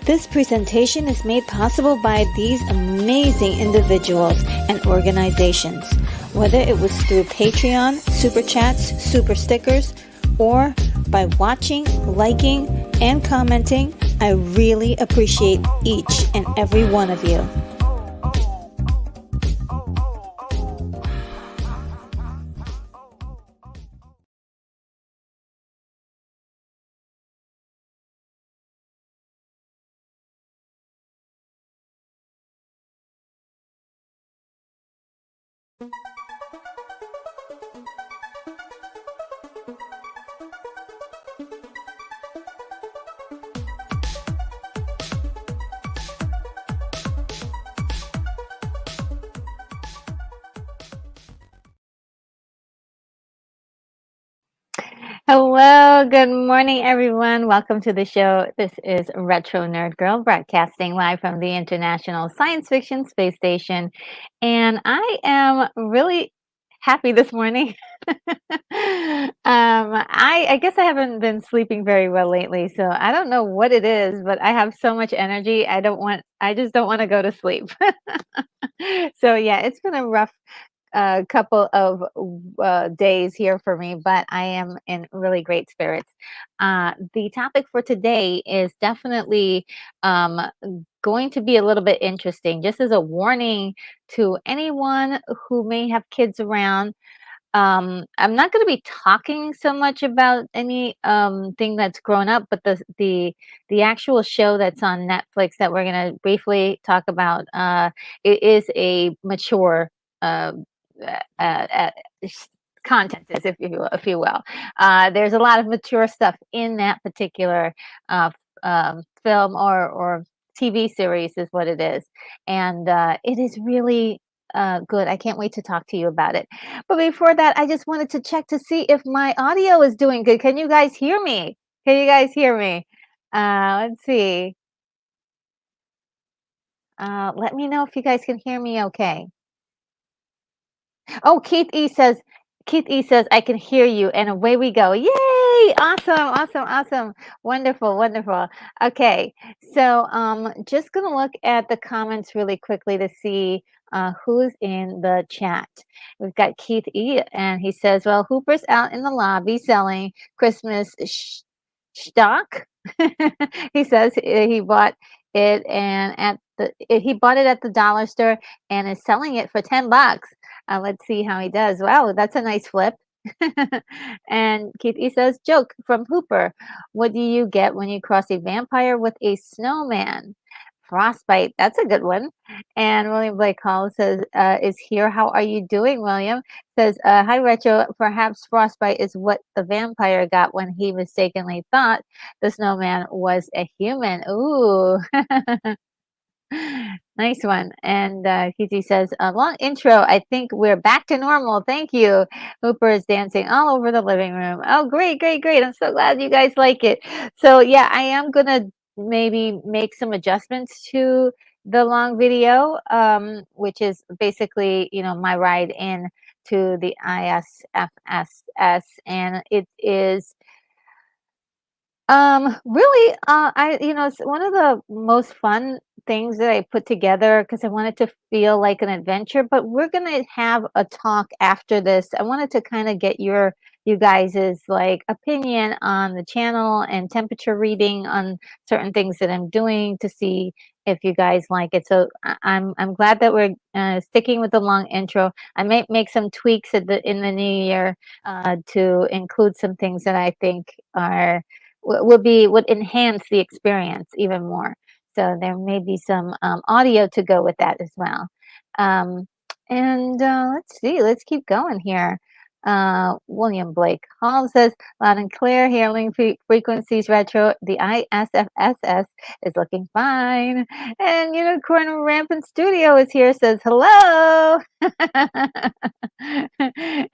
This presentation is made possible by these amazing individuals and organizations. Whether it was through Patreon, Super Chats, Super Stickers, or by watching, liking, and commenting, I really appreciate each and every one of you. Hello, good morning, everyone. Welcome to the show. This is Retro Nerd Girl broadcasting live from the International Science Fiction Space Station. And I am really happy this morning. I guess I haven't been sleeping very well lately, so I don't know what it is, but I have so much energy. I just don't want to go to sleep. So yeah, it's been a rough couple of days here for me, but I am in really great spirits. The topic for today is definitely um, going to be a little bit interesting, just as a warning to anyone who may have kids around. I'm not going to be talking so much about any thing that's grown up, but the actual show that's on Netflix that we're going to briefly talk about, it is a mature uh, s- content, is if you will. There's a lot of mature stuff in that particular film or TV series, is what it is, and it is really good. I can't wait to talk to you about it. But before that, I just wanted to check to see if my audio is doing good. Can you guys hear me? Can you guys hear me? Let's see. Let me know if you guys can hear me okay. Oh, Keith E says, I can hear you, and away we go. Yay! Awesome, awesome, awesome. Wonderful, wonderful. Okay, so just gonna look at the comments really quickly to see who's in the chat. We've got Keith E, and he says, well, Hooper's out in the lobby selling Christmas stock. He says he bought it and he bought it at the dollar store and is selling it for $10. Let's see how he does. Wow, that's a nice flip. And Keith E says, joke from Hooper. What do you get when you cross a vampire with a snowman? Frostbite. That's a good one. And William Blake Hall says, is here. How are you doing, William? Says, hi, Retro. Perhaps frostbite is what the vampire got when he mistakenly thought the snowman was a human. Ooh. Nice one. And Kiki says, a long intro. I think we're back to normal. Thank you. Hooper is dancing all over the living room. Oh, great, great, great. I'm so glad you guys like it. So, yeah, I am going to maybe make some adjustments to the long video, which is basically, my ride in to the ISFSS. And it is really, it's one of the most fun things that I put together because I wanted to feel like an adventure, but we're gonna have a talk after this. I wanted to kind of get you guys's like opinion on the channel and temperature reading on certain things that I'm doing to see if you guys like it. So I'm glad that we're sticking with the long intro. I might make some tweaks in the new year to include some things that I think are would enhance the experience even more. So there may be some audio to go with that as well. Um, and let's see, let's keep going here. William Blake Hall says, loud and clear, hailing frequencies retro. The ISFSS is looking fine. And Unicorn Rampant Studio is here, says hello.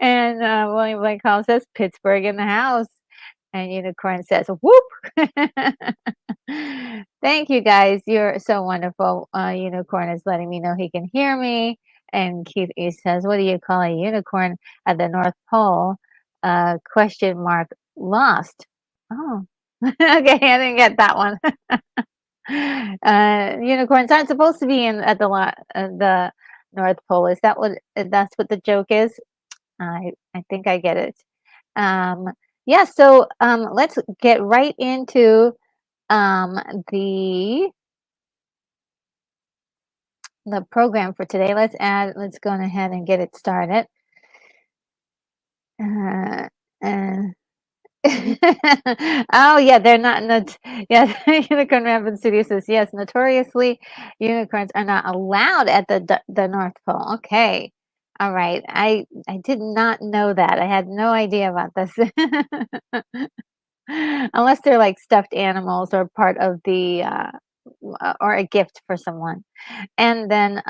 And William Blake Hall says, Pittsburgh in the house. And Unicorn says, whoop. Thank you guys. You're so wonderful. Unicorn is letting me know he can hear me. And Keith E says, what do you call a unicorn at the North Pole? Question mark lost. Oh, okay. I didn't get that one. Unicorns aren't supposed to be in at the North Pole. Is that's what the joke is? I think I get it. Um, yeah, so let's get right into um, the the program for today. Let's go ahead and get it started. Uh, uh, oh yeah, they're not yeah, Unicorn Rampant Studio says yes, notoriously unicorns are not allowed at the North Pole. Okay. All right. I did not know that. I had no idea about this. Unless they're like stuffed animals or part of the or a gift for someone. And then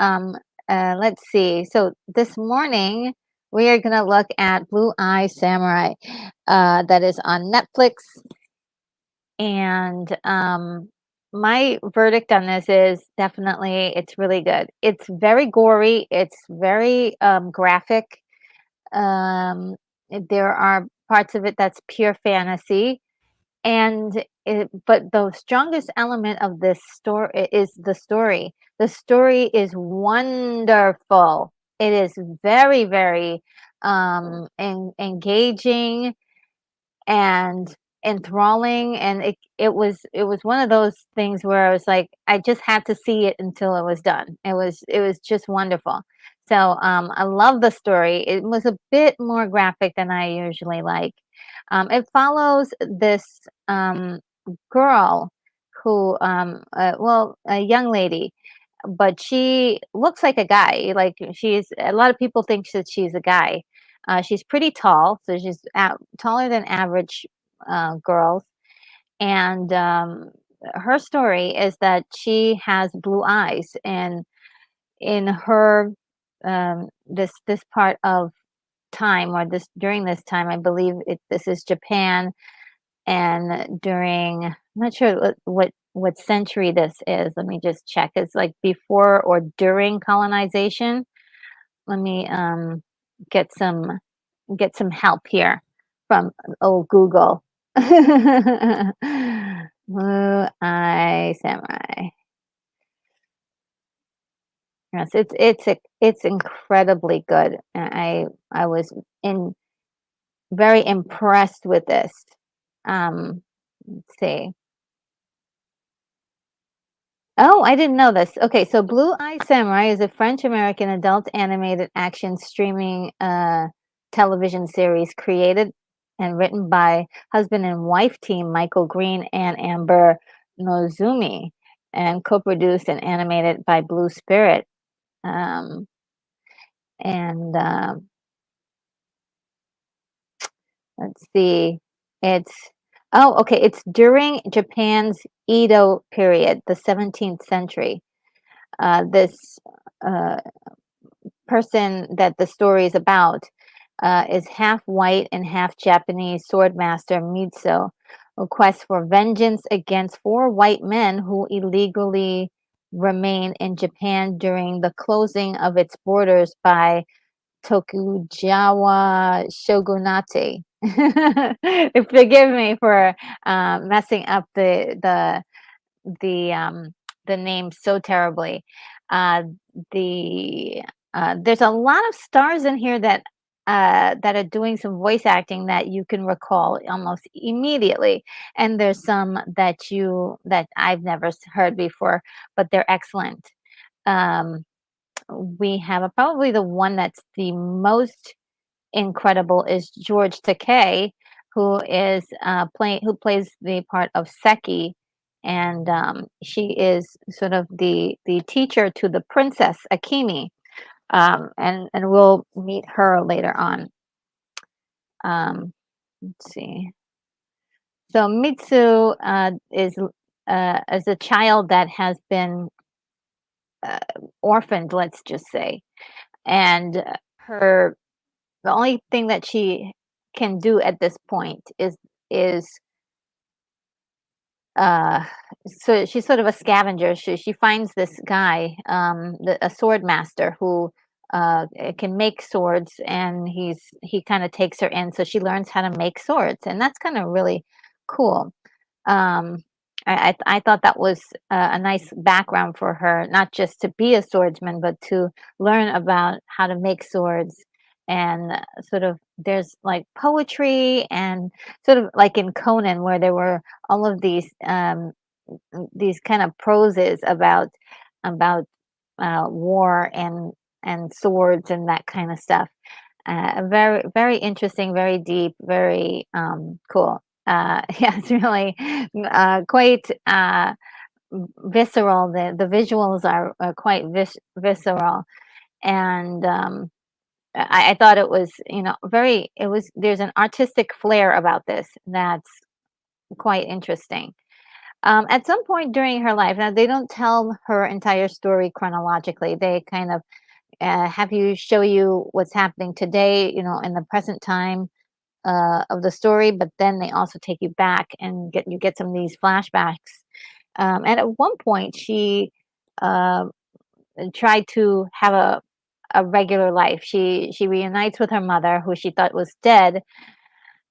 let's see. So this morning we are going to look at Blue Eye Samurai that is on Netflix. And my verdict on this is definitely it's really good. It's very gory. It's very graphic. Um, there are parts of it that's pure fantasy but the strongest element of this story is the story. The story is wonderful. it is very, very engaging and enthralling, and it was one of those things where I was like, I just had to see it until it was done. It was just wonderful. So I love the story. It was a bit more graphic than I usually like. It follows this girl who well, a young lady, but she looks like a guy. Like, she's a lot of people think that she's a guy. She's pretty tall, so she's taller than average girls. And her story is that she has blue eyes, and in her this part of time, or this during this time, I believe this is Japan, and during, I'm not sure what century this is. Let me just check. It's like before or during colonization. Let me get some get some help here from old Google. Blue Eye Samurai. Yes, it's incredibly good. I was in very impressed with this. Let's see. Oh, I didn't know this. Okay, so Blue Eye Samurai is a French-American adult animated action streaming television series created and written by husband and wife team Michael Green and Amber Nozumi, and co-produced and animated by Blue Spirit. Um, and let's see, it's okay, it's during Japan's Edo period, the 17th century. This uh, person that the story is about is half white and half Japanese swordmaster Mitsu, who quests for vengeance against four white men who illegally remain in Japan during the closing of its borders by Tokugawa shogunate. Forgive me for messing up the um, the name so terribly. Uh, the There's a lot of stars in here that are doing some voice acting that you can recall almost immediately, and there's some that I've never heard before, but they're excellent. Um, we have probably the one that's the most incredible is George Takei, who plays the part of Seki, and she is sort of the teacher to the princess Akemi, and we'll meet her later on. Let's see. So Mitsu is a child that has been uh, orphaned, let's just say, and her the only thing that she can do at this point is uh so she's sort of a scavenger. She finds this guy, a sword master who can make swords, and he kind of takes her in, so she learns how to make swords, and that's kind of really cool. um I thought that was a nice background for her, not just to be a swordsman, but to learn about how to make swords. And sort of there's like poetry, and sort of like in Conan, where there were all of these kind of proses about war and swords and that kind of stuff. Very, very interesting, very deep, very cool. Yeah, it's really quite visceral. The visuals are quite visceral, and I thought it was, very. It was There's an artistic flair about this that's quite interesting. At some point during her life, now they don't tell her entire story chronologically. They kind of have you show you what's happening today, in the present time of the story, but then they also take you back and get some of these flashbacks. And at one point, she uh, tried to have a regular life. She reunites with her mother, who she thought was dead,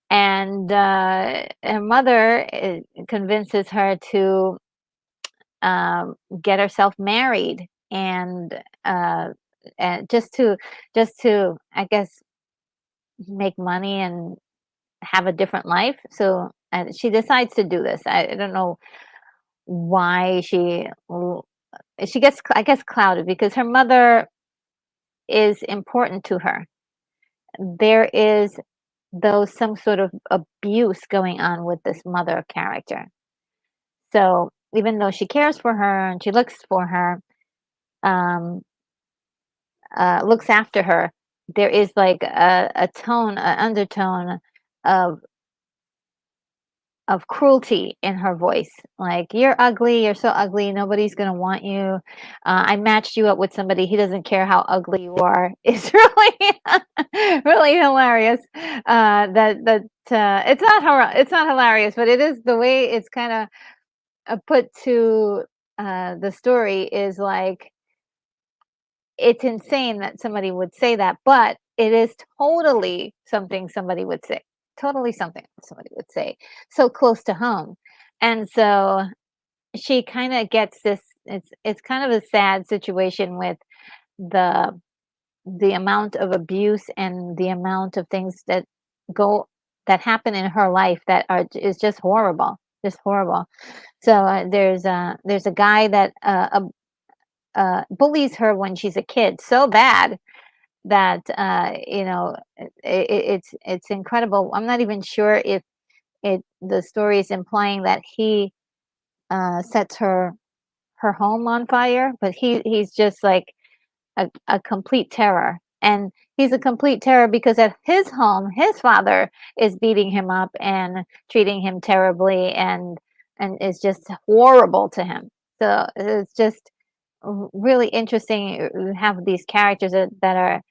and her mother convinces her to get herself married, and and just to I guess make money and have a different life. So she decides to do this. I don't know why she gets, I guess, clouded because her mother is important to her. There is though some sort of abuse going on with this mother character. So even though she cares for her and she looks for her, um, looks after her, there is like a tone, an undertone of cruelty in her voice. Like, "You're ugly, you're so ugly, nobody's gonna want you. I matched you up with somebody, he doesn't care how ugly you are." It's really really hilarious. It's not hilarious, but it is the way it's kinda, put to, the story is like it's insane that somebody would say that, but it is totally something somebody would say. Totally something somebody would say. So close to home. And so she kind of gets this, it's kind of a sad situation with the the amount of abuse and the amount of things go that happen in her life that are is just horrible. Just horrible. So there's a guy that bullies her when she's a kid so bad that it's incredible. I'm not even sure if it the story is implying that he sets her home on fire, but he's just like a complete terror. And he's a complete terror because at his home, his father is beating him up and treating him terribly and is just horrible to him. So it's just really interesting. You have these characters that are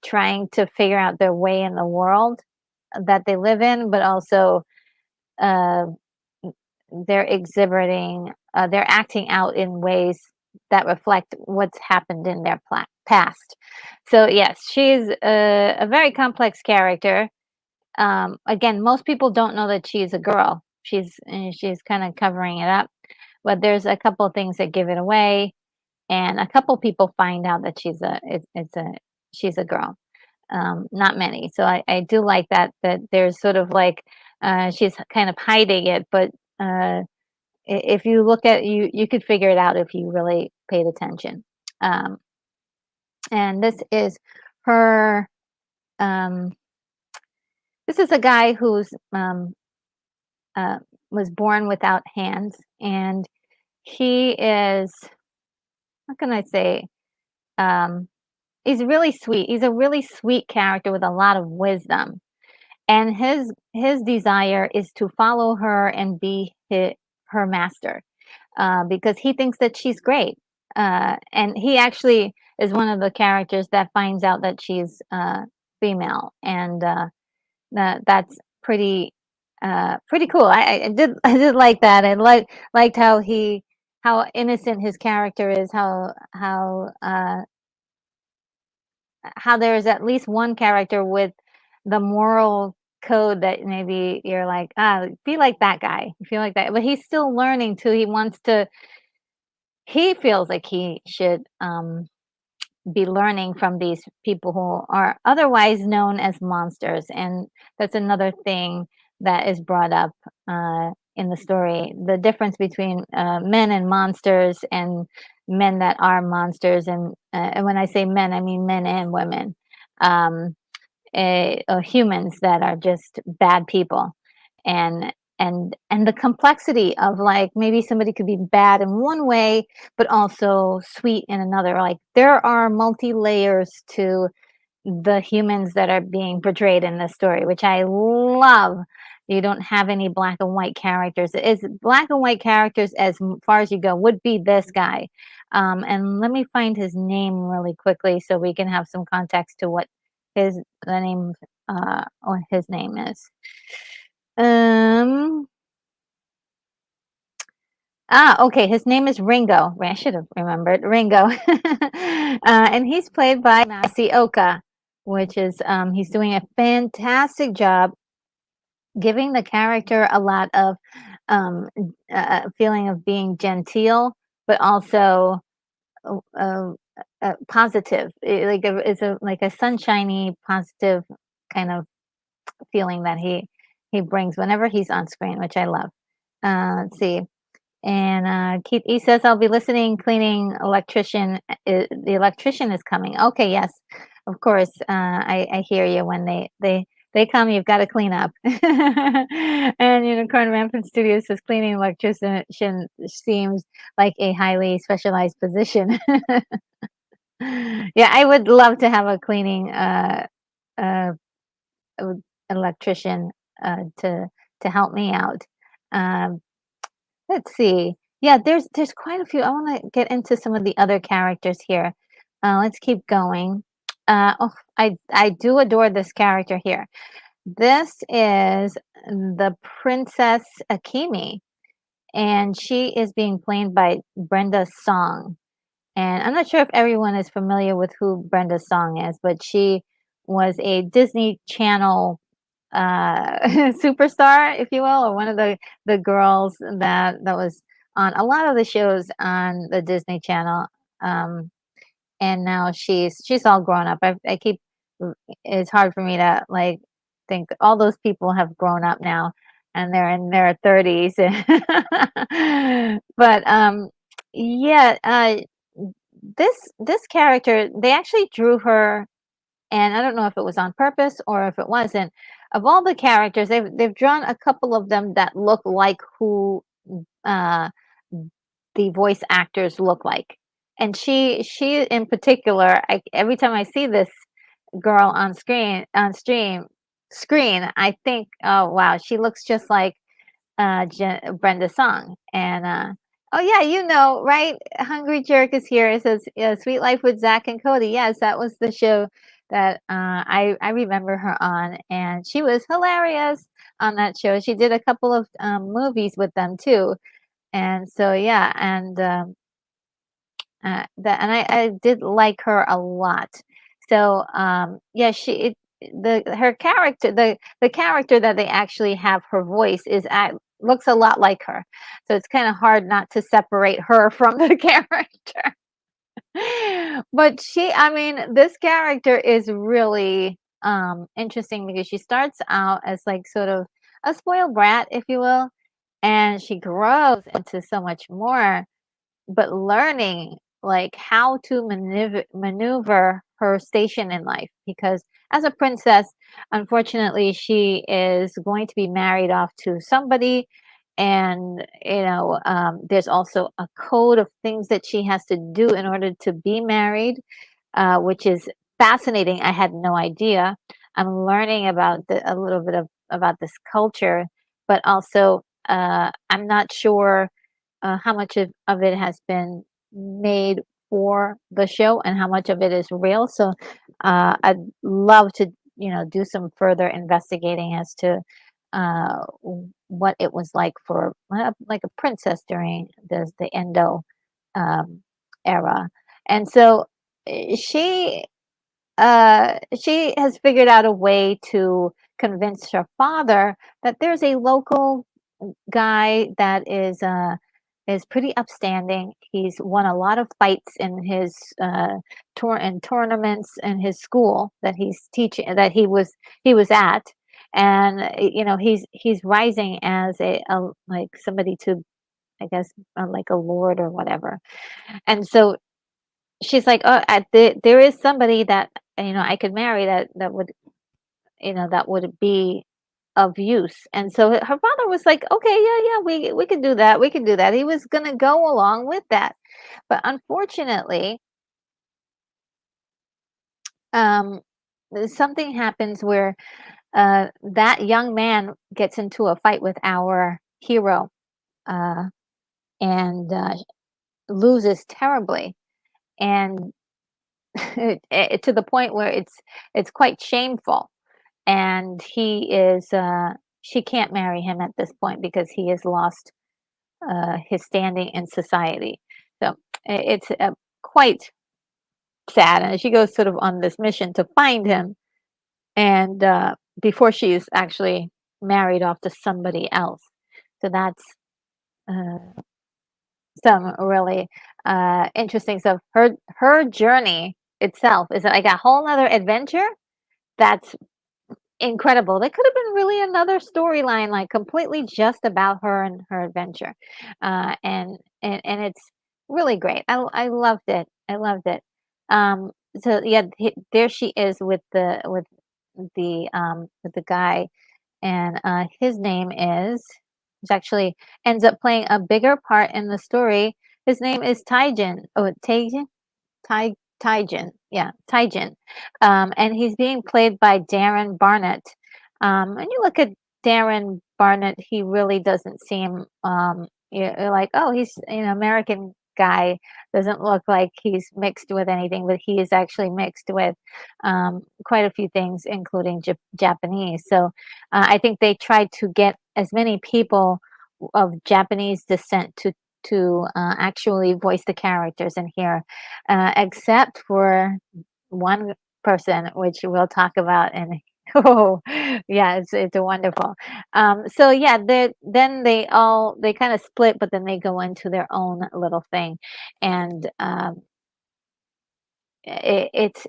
trying to figure out their way in the world that they live in, but also uh, they're acting out in ways that reflect what's happened in their past. So yes, she's a very complex character. Again, most people don't know that she's a girl. She's kind of covering it up, but there's a couple of things that give it away, and a couple people find out that she's a girl. Not many. So I do like that there's sort of like she's kind of hiding it, but if you look at you could figure it out if you really paid attention. Um, and her. Um, this is a guy who's uh, was born without hands, and he is, what can I say? Um, he's really sweet. He's a really sweet character with a lot of wisdom. And his desire is to follow her and be her master, because he thinks that she's great. And he actually is one of the characters that finds out that she's female, and that's pretty cool. I did like that. I liked how innocent his character is. How there is at least one character with the moral code that maybe you're like, ah, be like that guy. You feel like that, but he's still learning too. He feels like he should be learning from these people who are otherwise known as monsters. And that's another thing that is brought up in the story, the difference between men and monsters and men that are monsters. And when I say men, I mean men and women, um, humans that are just bad people. And the complexity of, like, maybe somebody could be bad in one way but also sweet in another. Like, there are multi layers to the humans that are being portrayed in this story, which I love. You don't have any black and white characters. It's black and white characters as far as you go would be this guy. And let me find his name really quickly so we can have some context to what the name or his name is. Um okay, his name is Ringo. I should have remembered Ringo. And he's played by Masaoka, which is he's doing a fantastic job giving the character a lot of um feeling of being genteel, but also uh, positive. It's a like a sunshiny, positive kind of feeling that he brings whenever he's on screen, which I love. Let's see. And Keith E says, "I'll be listening, cleaning, electrician. The electrician is coming." Okay, yes, of course. I hear you when they come. You've got to clean up. And Unicorn Rampant Studios says, "Cleaning electrician seems like a highly specialized position." Yeah, I would love to have a cleaning uh, uh, electrician to help me out. Um, let's see. Yeah, there's quite a few. I want to get into some of the other characters here. Let's keep going. Oh, I do adore this character here. This is the Princess Akemi, and she is being played by Brenda Song. And I'm not sure if everyone is familiar with who Brenda Song is, but she was a Disney Channel superstar, if you will, or one of the girls that was on a lot of the shows on the Disney Channel. Um, and now she's all grown up. I keep it's hard for me to like think all those people have grown up now and they're in their 30s. But yeah, this character, they actually drew her, and I don't know if it was on purpose or if it wasn't. Of all the characters, they've drawn a couple of them that look like who uh, the voice actors look like. And she in particular, every time I see this girl on screen, I think, oh wow, she looks just like Brenda Song. And oh yeah, right? Hungry Jerk is here. It says Sweet Life with Zach and Cody. Yes, that was the show that I remember her on, and she was hilarious on that show. She did a couple of movies with them too, and so yeah, and I did like her a lot. So yeah, her character, the character that they actually have, her voice looks a lot like her. So it's kind of hard not to separate her from the character. But I mean, this character is really interesting because she starts out as like sort of a spoiled brat, if you will, and she grows into so much more, but learning like how to maneuver her station in life, because as a princess, unfortunately, she is going to be married off to somebody, and there's also a code of things that she has to do in order to be married, which is fascinating. I had no idea. I'm learning about a little bit about this culture, but also I'm not sure how much of it has been made for the show and how much of it is real. So I'd love to, do some further investigating as to what it was like for like a princess during the Endo um, era. And so she has figured out a way to convince her father that there's a local guy that is pretty upstanding. He's won a lot of fights in his tournaments in his school that he's teaching that he was at, and he's rising as a like somebody to, I guess, like a lord or whatever. And so she's like, oh, there is somebody that I could marry that would that would be of use. And so her father was like, okay, yeah, we could do that. We could do that. He was going to go along with that. But unfortunately, um, something happens where that young man gets into a fight with our hero uh, and loses terribly. And to the point where it's quite shameful. And she can't marry him at this point because he has lost his standing in society. So it's quite sad. And she goes sort of on this mission to find him, and before she is actually married off to somebody else. So that's some really interesting stuff. Her journey itself is like a whole nother adventure that's incredible. That could have been really another storyline, like completely just about her and her adventure, and it's really great. I loved it. I loved it. Um, so yeah, there she is with the guy, and his name is, which actually ends up playing a bigger part in the story. His name is Taijin. Oh, Taijin. Ty Tyjan, yeah, Tyjan, and he's being played by Darren Barnett. And you look at Darren Barnett, he really doesn't seem, you're like, oh, he's an American guy. Doesn't look like he's mixed with anything, but he is actually mixed with quite a few things, including Japanese. So I think they tried to get as many people of Japanese descent to actually voice the characters in here, except for one person, which we'll talk about. And oh, yeah, it's a wonderful. So yeah, then they kind of split, but then they go into their own little thing, and it's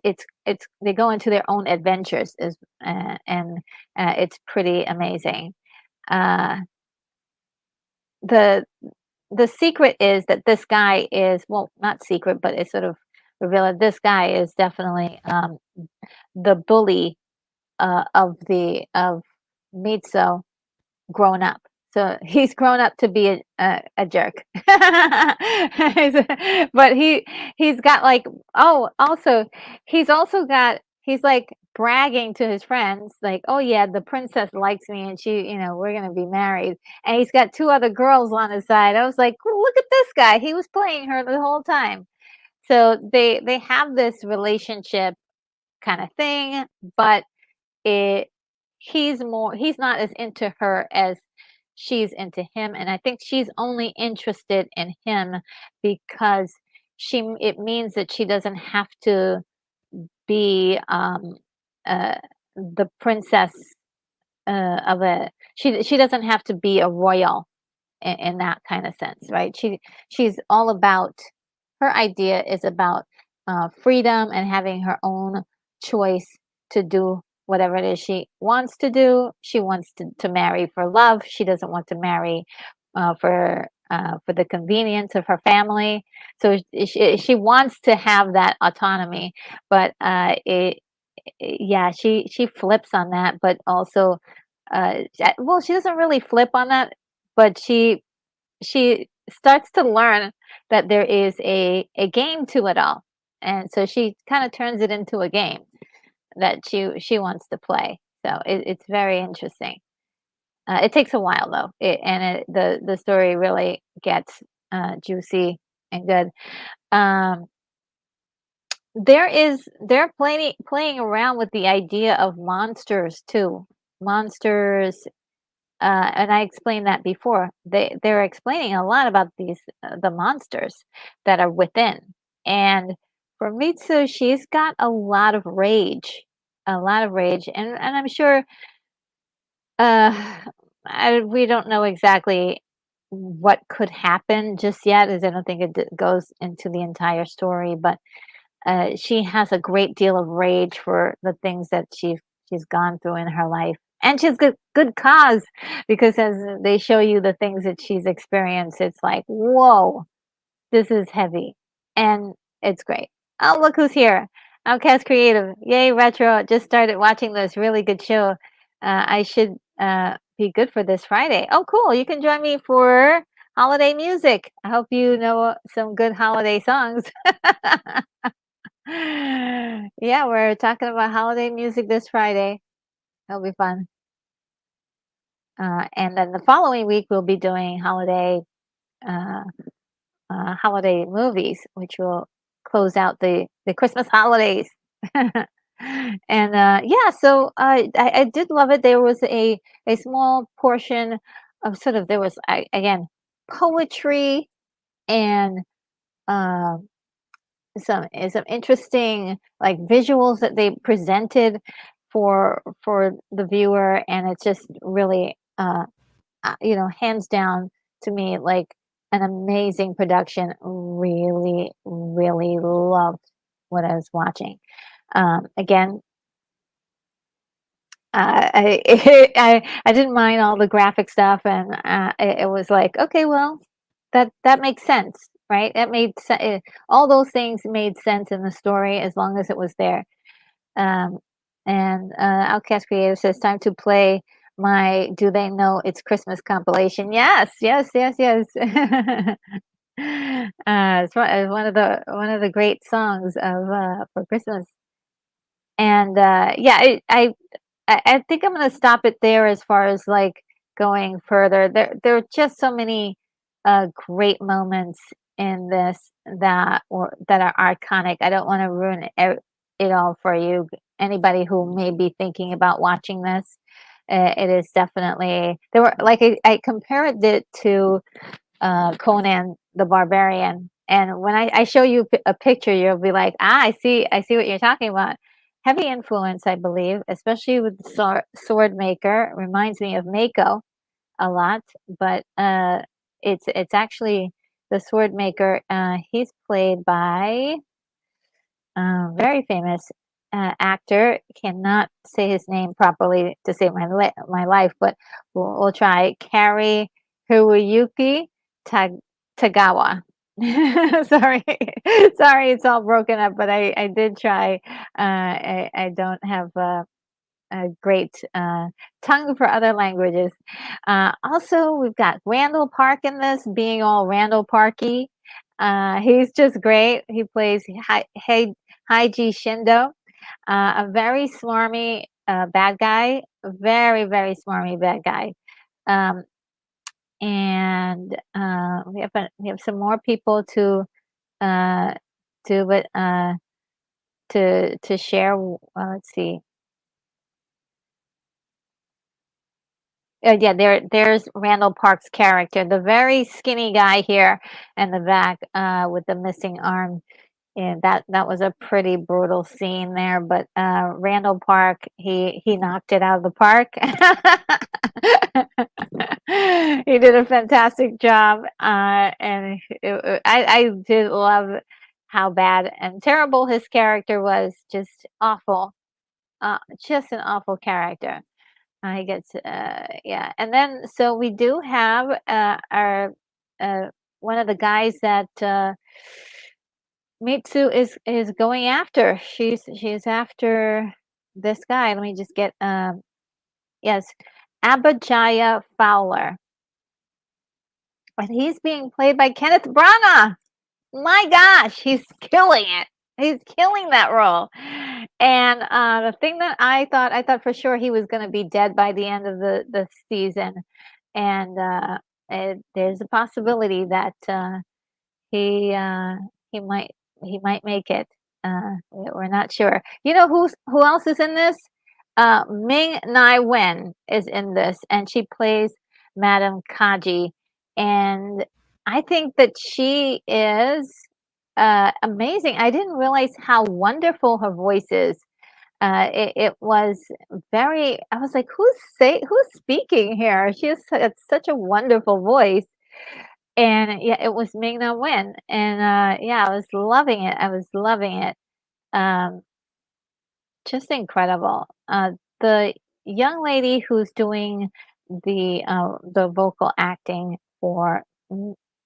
they go into their own adventures, is and it's pretty amazing. Uh, the the secret is that this guy is, well, not secret, but it's sort of revealed, this guy is definitely the bully of Mitsu grown up. So he's grown up to be a jerk. But he's got like, oh, also he's like bragging to his friends like, oh yeah, the princess likes me and she, we're gonna be married. And he's got two other girls on his side. I was like, look at this guy. He was playing her the whole time. So they have this relationship kind of thing, but it he's not as into her as she's into him, and I think she's only interested in him because it means that she doesn't have to be uh the princess of a she doesn't have to be a royal in that kind of sense, right? She's all about, her idea is about freedom and having her own choice to do whatever it is she wants to do. She wants to marry for love. She doesn't want to marry for the convenience of her family. So she wants to have that autonomy, but yeah, she flips on that, but also well, she doesn't really flip on that, but she starts to learn that there is a game to it all, and so she kind of turns it into a game that she wants to play. So it's very interesting. It takes a while though, the story really gets juicy and good. Um, they're playing around with the idea of monsters too. Monsters, and I explained that before. They're explaining a lot about the monsters that are within. And for Mitsu, she's got a lot of rage, and I'm sure uh, we don't know exactly what could happen just yet, as I don't think it goes into the entire story. But she has a great deal of rage for the things that she's gone through in her life, and she's good cause, because as they show you the things that she's experienced, it's like, whoa, this is heavy, and it's great. Oh, look who's here! Outcast Creative, yay retro! Just started watching this really good show. I should be good for this Friday. Oh, cool! You can join me for holiday music. I hope you know some good holiday songs. Yeah, we're talking about holiday music this Friday. It'll be fun. And then the following week we'll be doing uh, holiday movies, which will close out the Christmas holidays. And yeah, so I did love it. There was a small portion of sort of, there was again poetry and uh, some interesting like visuals that they presented for the viewer, and it's just really hands down to me, like an amazing production. Really, really loved what I was watching. Again, I didn't mind all the graphic stuff, and it was like, okay, well, that makes sense, right? That made sense. All those things made sense in the story as long as it was there. Um, and Outcast Creative says, time to play my "Do They Know It's Christmas" compilation. Yes, yes, yes, yes. It's one of the great songs of for Christmas. And yeah, I think I'm gonna stop it there as far as like going further. There are just so many great moments in this that are iconic. I don't want to ruin it all for you. Anybody who may be thinking about watching this, it is definitely there were like I compared it to Conan the Barbarian. And when I show you a picture, you'll be like, ah, I see what you're talking about. Heavy influence, I believe, especially with the sword maker. Reminds me of Mako a lot, but it's actually the sword maker. He's played by very famous actor. Cannot say his name properly to save my life, but we'll try. Kari Hiroyuki Tagawa. Sorry, sorry, it's all broken up, but I did try. I don't have a great tongue for other languages. Also, we've got Randall Park in this, being all Randall Parky. He's just great. He plays Haiji Shindo, a very smarmy bad guy, very, very smarmy bad guy. Um, and we have some more people uh, but to share. Let's see. Yeah, there's Randall Park's character, the very skinny guy here in the back with the missing arm. And that was a pretty brutal scene there, but Randall Park, he knocked it out of the park. He did a fantastic job, and I did love how bad and terrible his character was. Just awful, just an awful character. He gets yeah, and then so we do have our one of the guys that Mitsu is going after. She's after this guy. Let me just get yes, Abijaya Fowler. And he's being played by Kenneth Branagh. My gosh, he's killing it. He's killing that role. And the thing that I thought for sure he was going to be dead by the end of the season. And there's a possibility that he uh, he might he might make it. We're not sure. You know who else is in this? Ming Na Wen is in this, and she plays Madame Kaji, and I think that she is amazing. I didn't realize how wonderful her voice is. It was very. I was like, who's speaking here? She has such a wonderful voice. And yeah, it was Ming Na Wen, and yeah, I was loving it. I was loving it. Um, just incredible. The young lady who's doing the vocal acting for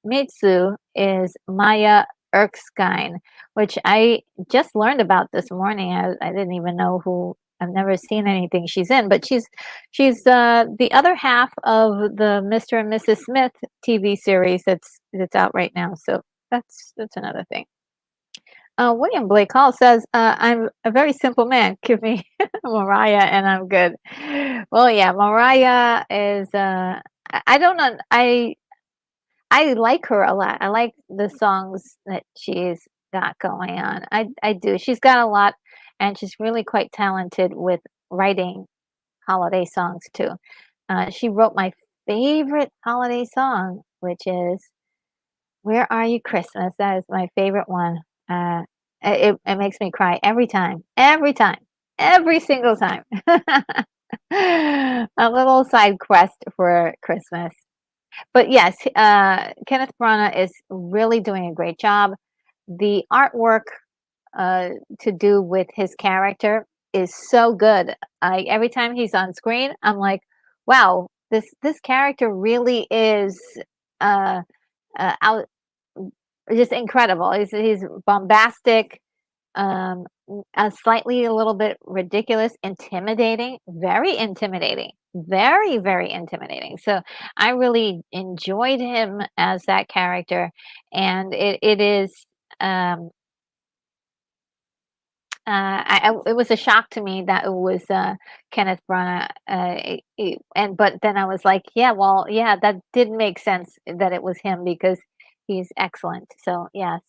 Mitsu is Maya Erskine, which I just learned about this morning. I didn't even know who. I've never seen anything she's in, but she's the other half of the Mr. and Mrs. Smith TV series that's out right now. So that's another thing. William Blake Hall says, I'm a very simple man. Give me Mariah and I'm good. Well, yeah, Mariah is, I don't know. I like her a lot. I like the songs that she's got going on. I do. She's got a lot, and she's really quite talented with writing holiday songs too. She wrote my favorite holiday song, which is "Where Are You Christmas." That is my favorite one. It makes me cry every time, every single time. A little side quest for Christmas. But yes, Kenneth Branagh is really doing a great job. The artwork to do with his character is so good. Every time he's on screen, I'm like, wow, this character really is uh, out just incredible. He's bombastic, slightly a little bit ridiculous, intimidating, very intimidating, very, very intimidating. So I really enjoyed him as that character, and it is. Um, it was a shock to me that it was Kenneth Branagh, and but then I was like, yeah, well, yeah, that did make sense that it was him because he's excellent. So yes,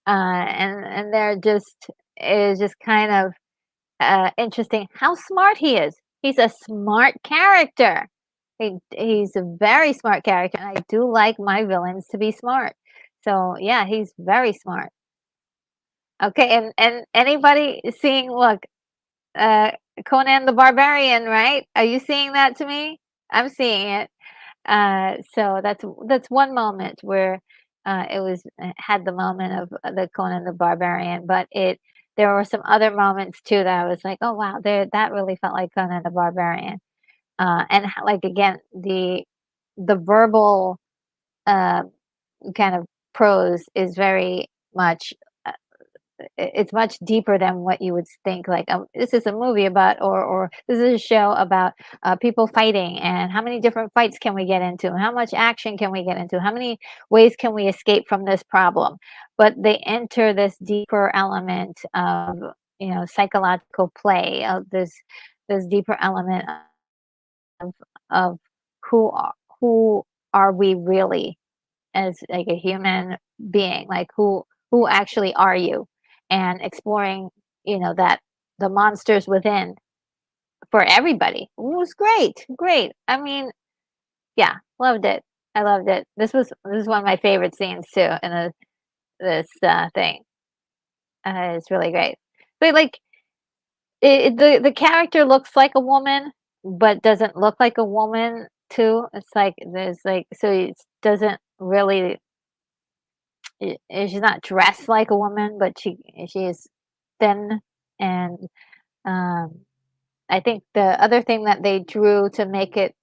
and they're just it is just kind of interesting how smart he is. He's a smart character. He's a very smart character, and I do like my villains to be smart. So yeah, he's very smart. Okay, and anybody seeing look, uh, Conan the Barbarian, right? Are you seeing that to me? I'm seeing it. So that's one moment where it was had the moment of the Conan the Barbarian, but it there were some other moments too that I was like, oh wow, there that really felt like Conan the Barbarian. Like again, the verbal uh, kind of prose is very much it's much deeper than what you would think. Like, this is a movie about, or this is a show about people fighting, and how many different fights can we get into? How much action can we get into? How many ways can we escape from this problem? But they enter this deeper element of, psychological play, of this deeper element of who are, who are we really as like a human being, like who actually are you, and exploring that the monsters within for everybody. It was great. I mean, yeah, loved it. I loved it. This is one of my favorite scenes too in this thing. It's really great. But like the character looks like a woman but doesn't look like a woman too. It's like there's like so it doesn't really she's not dressed like a woman, but she is thin, and um, I think the other thing that they drew to make it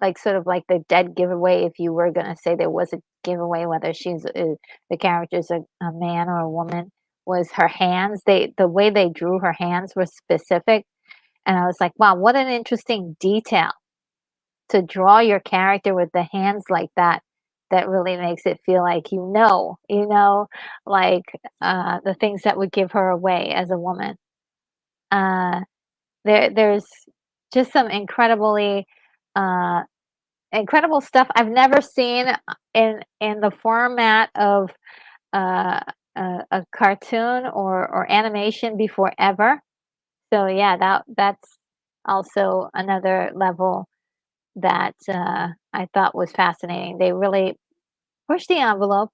like sort of like the dead giveaway, if you were gonna say there was a giveaway whether the character's a man or a woman, was her hands. The way they drew her hands was specific, and I was like, wow, what an interesting detail to draw your character with the hands like that. That really makes it feel like like the things that would give her away as a woman. Uh, there's just some uh, incredible stuff I've never seen in the format of uh, a cartoon or animation before ever. So yeah, that's also another level that I thought was fascinating. They really pushed the envelope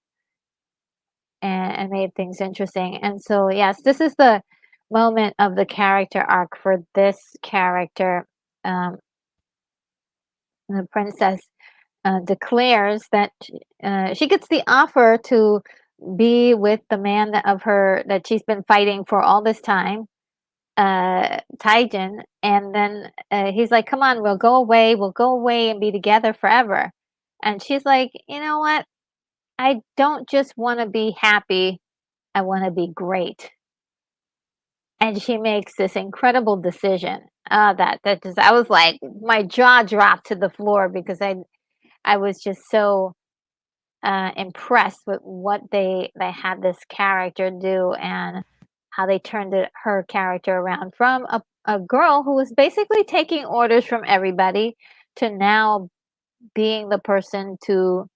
and made things interesting. And so, yes, this is the moment of the character arc for this character. Um, the princess declares that she gets the offer to be with the man that she's been fighting for all this time, Taijin, and then he's like, "Come on, we'll go away and be together forever." And she's like, "You know what? I don't just want to be happy, I want to be great." And she makes this incredible decision. That just I was like, my jaw dropped to the floor because I was just so impressed with what they had this character do, and how they turned her character around from a girl who was basically taking orders from everybody to now being the person to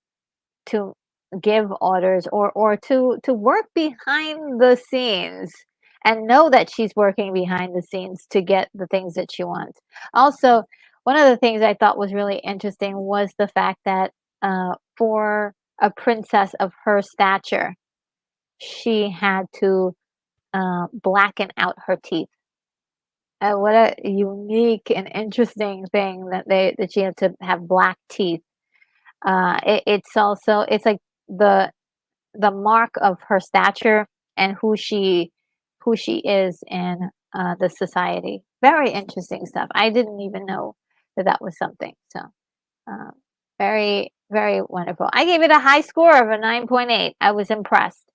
give orders, or to work behind the scenes and know that she's working behind the scenes to get the things that she wants. Also, one of the things I thought was really interesting was the fact that for a princess of her stature, she had to blacken out her teeth. What a unique and interesting thing that she had to have black teeth. It's like the mark of her stature and who she is in the society. Very interesting stuff. I didn't even know that that was something. So uh, very very wonderful. I gave it a high score of a 9.8. I was impressed.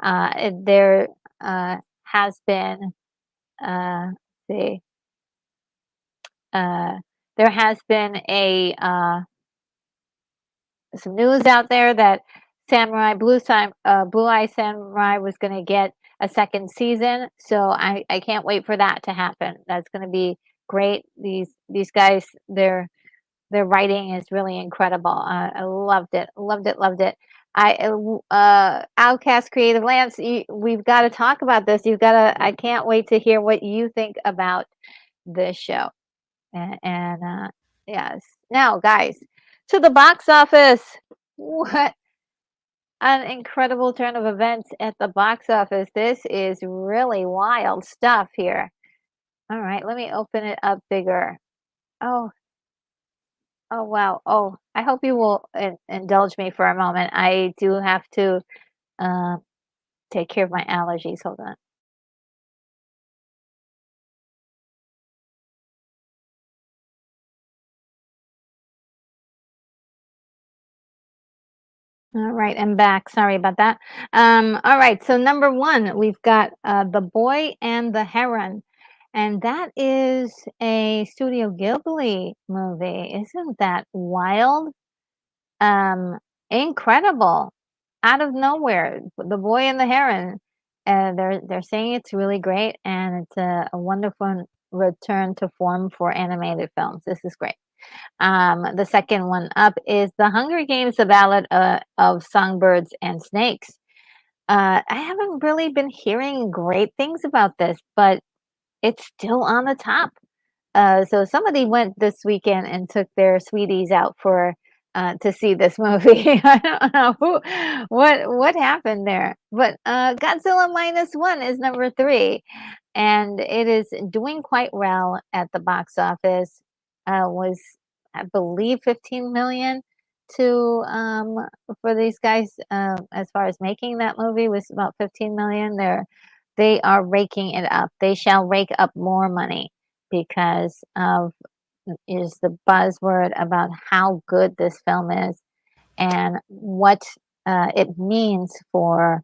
There has been see uh, there has been a some news out there that Blue Eye Samurai was going to get a second season. So I can't wait for that to happen. That's going to be great. These guys, their writing is really incredible. I loved it, loved it, loved it. Outcast Creative Lance, we've got to talk about this. You've got to. I can't wait to hear what you think about this show. And yes, now guys, to the box office. What an incredible turn of events at the box office. This is really wild stuff here. All right, let me open it up bigger. Oh, oh wow. Oh, I hope you will indulge me for a moment. I do have to uh, take care of my allergies. Hold on. All right, I'm back. Sorry about that. All right, so number one, we've got The Boy and the Heron, and that is a Studio Ghibli movie. Isn't that wild? Um, Incredible. Out of nowhere, The Boy and the Heron. They're saying it's really great, and it's a wonderful return to form for animated films. This is great. The second one up is The Hunger Games: The Ballad of Songbirds and Snakes. I haven't really been hearing great things about this, but it's still on the top. So somebody went this weekend and took their sweeties out for to see this movie. I don't know what happened there, but Godzilla minus one is number three, and it is doing quite well at the box office. Was I believe 15 million to for these guys as far as making that movie was about 15 million. They are raking it up. They shall rake up more money because of is the buzzword about how good this film is and what it means for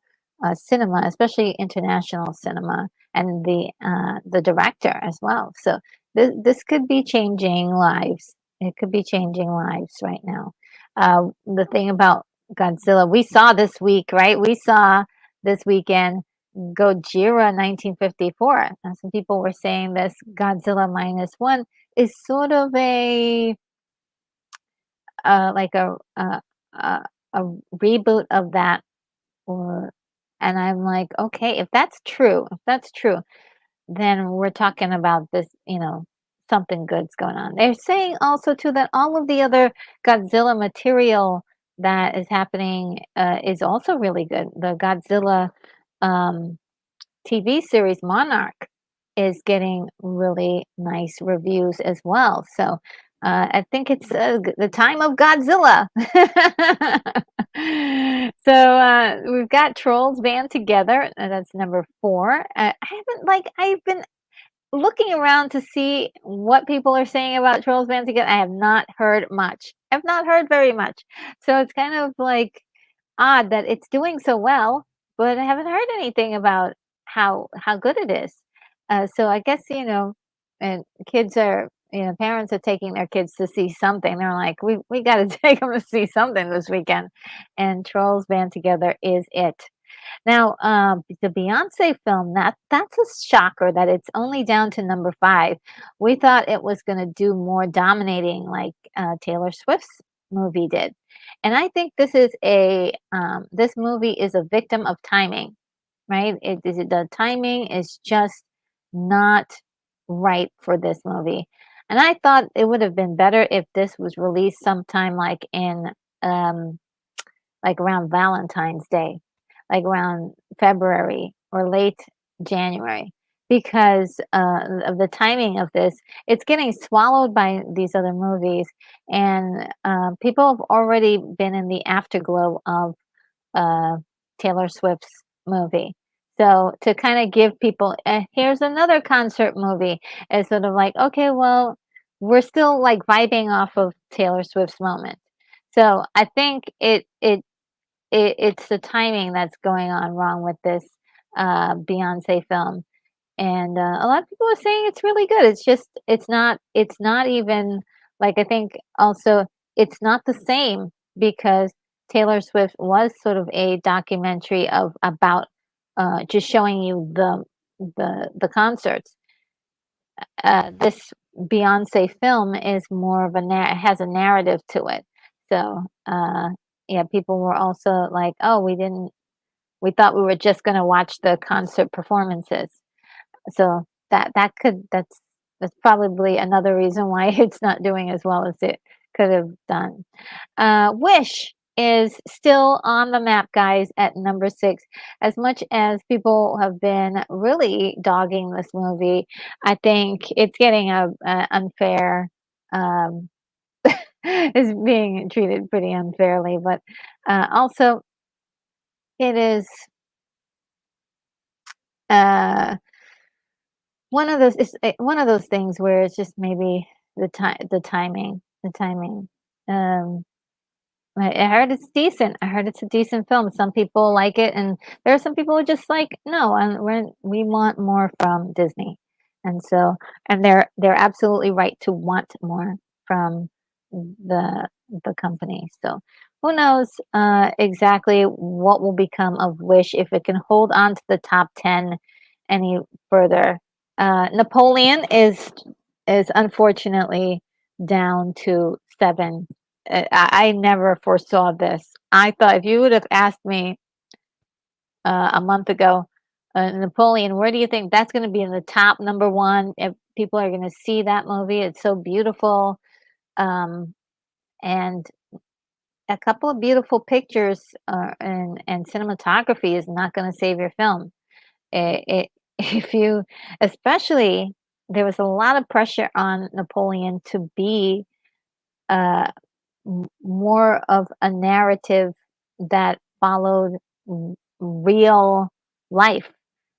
cinema, especially international cinema, and the director as well. So this could be changing lives. It could be changing lives right now. The thing about Godzilla, we saw this week, right? We saw this weekend Gojira 1954. And some people were saying this Godzilla minus one is sort of a like a a reboot of that, or and I'm like, okay, if that's true, then we're talking about this, something good's going on. They're saying also too that all of the other Godzilla material that is happening is also really good. The Godzilla um, TV series Monarch is getting really nice reviews as well. So I think it's the time of Godzilla. So we've got Trolls Band Together. That's number four. I've been looking around to see what people are saying about Trolls Band Together. I have not heard much. I've not heard very much. So it's kind of like odd that it's doing so well, but I haven't heard anything about how good it is. So I guess and parents are taking their kids to see something. They're like, we got to take them to see something this weekend, and Trolls Band Together is it. Now, the Beyonce film, that's a shocker that it's only down to number five. We thought it was going to do more dominating like Taylor Swift's movie did. And I think this movie is a victim of timing, right? The timing is just not right for this movie. And I thought it would have been better if this was released sometime um, like around Valentine's Day, like around February or late January. because of the timing of this. It's getting swallowed by these other movies, and people have already been in the afterglow of uh, Taylor Swift's movie. So to kind of give people, here's another concert movie, it's sort of like, okay, well, we're still like vibing off of Taylor Swift's moment. So I think it's the timing that's going on wrong with this Beyonce film, and a lot of people are saying it's really good. It's just it's not even like, I think also it's not the same because Taylor Swift was sort of a documentary of about just showing you the concerts. This Beyonce film is more of has a narrative to it. So yeah, people were also like, oh, we thought we were just going to watch the concert performances. So that's probably another reason why it's not doing as well as it could have done. Wish is still on the map, guys, at number 6. As much as people have been really dogging this movie, I think it's getting a unfair, um, is being treated pretty unfairly, but also it is uh one of those things where it's just maybe the timing. Um, I heard it's decent. I heard it's a decent film. Some people like it, and there are some people who just like, no, and we want more from Disney, and so and they're absolutely right to want more from the the company. So who knows exactly what will become of Wish if it can hold on to the top 10 any further. Napoleon is unfortunately down to 7. I never foresaw this. I thought if you would have asked me a month ago, Napoleon, where do you think that's going to be in the top number 1? If people are going to see that movie, it's so beautiful, um, and a couple of beautiful pictures and cinematography is not going to save your film. It if you especially there was a lot of pressure on Napoleon to be uh, more of a narrative that followed real life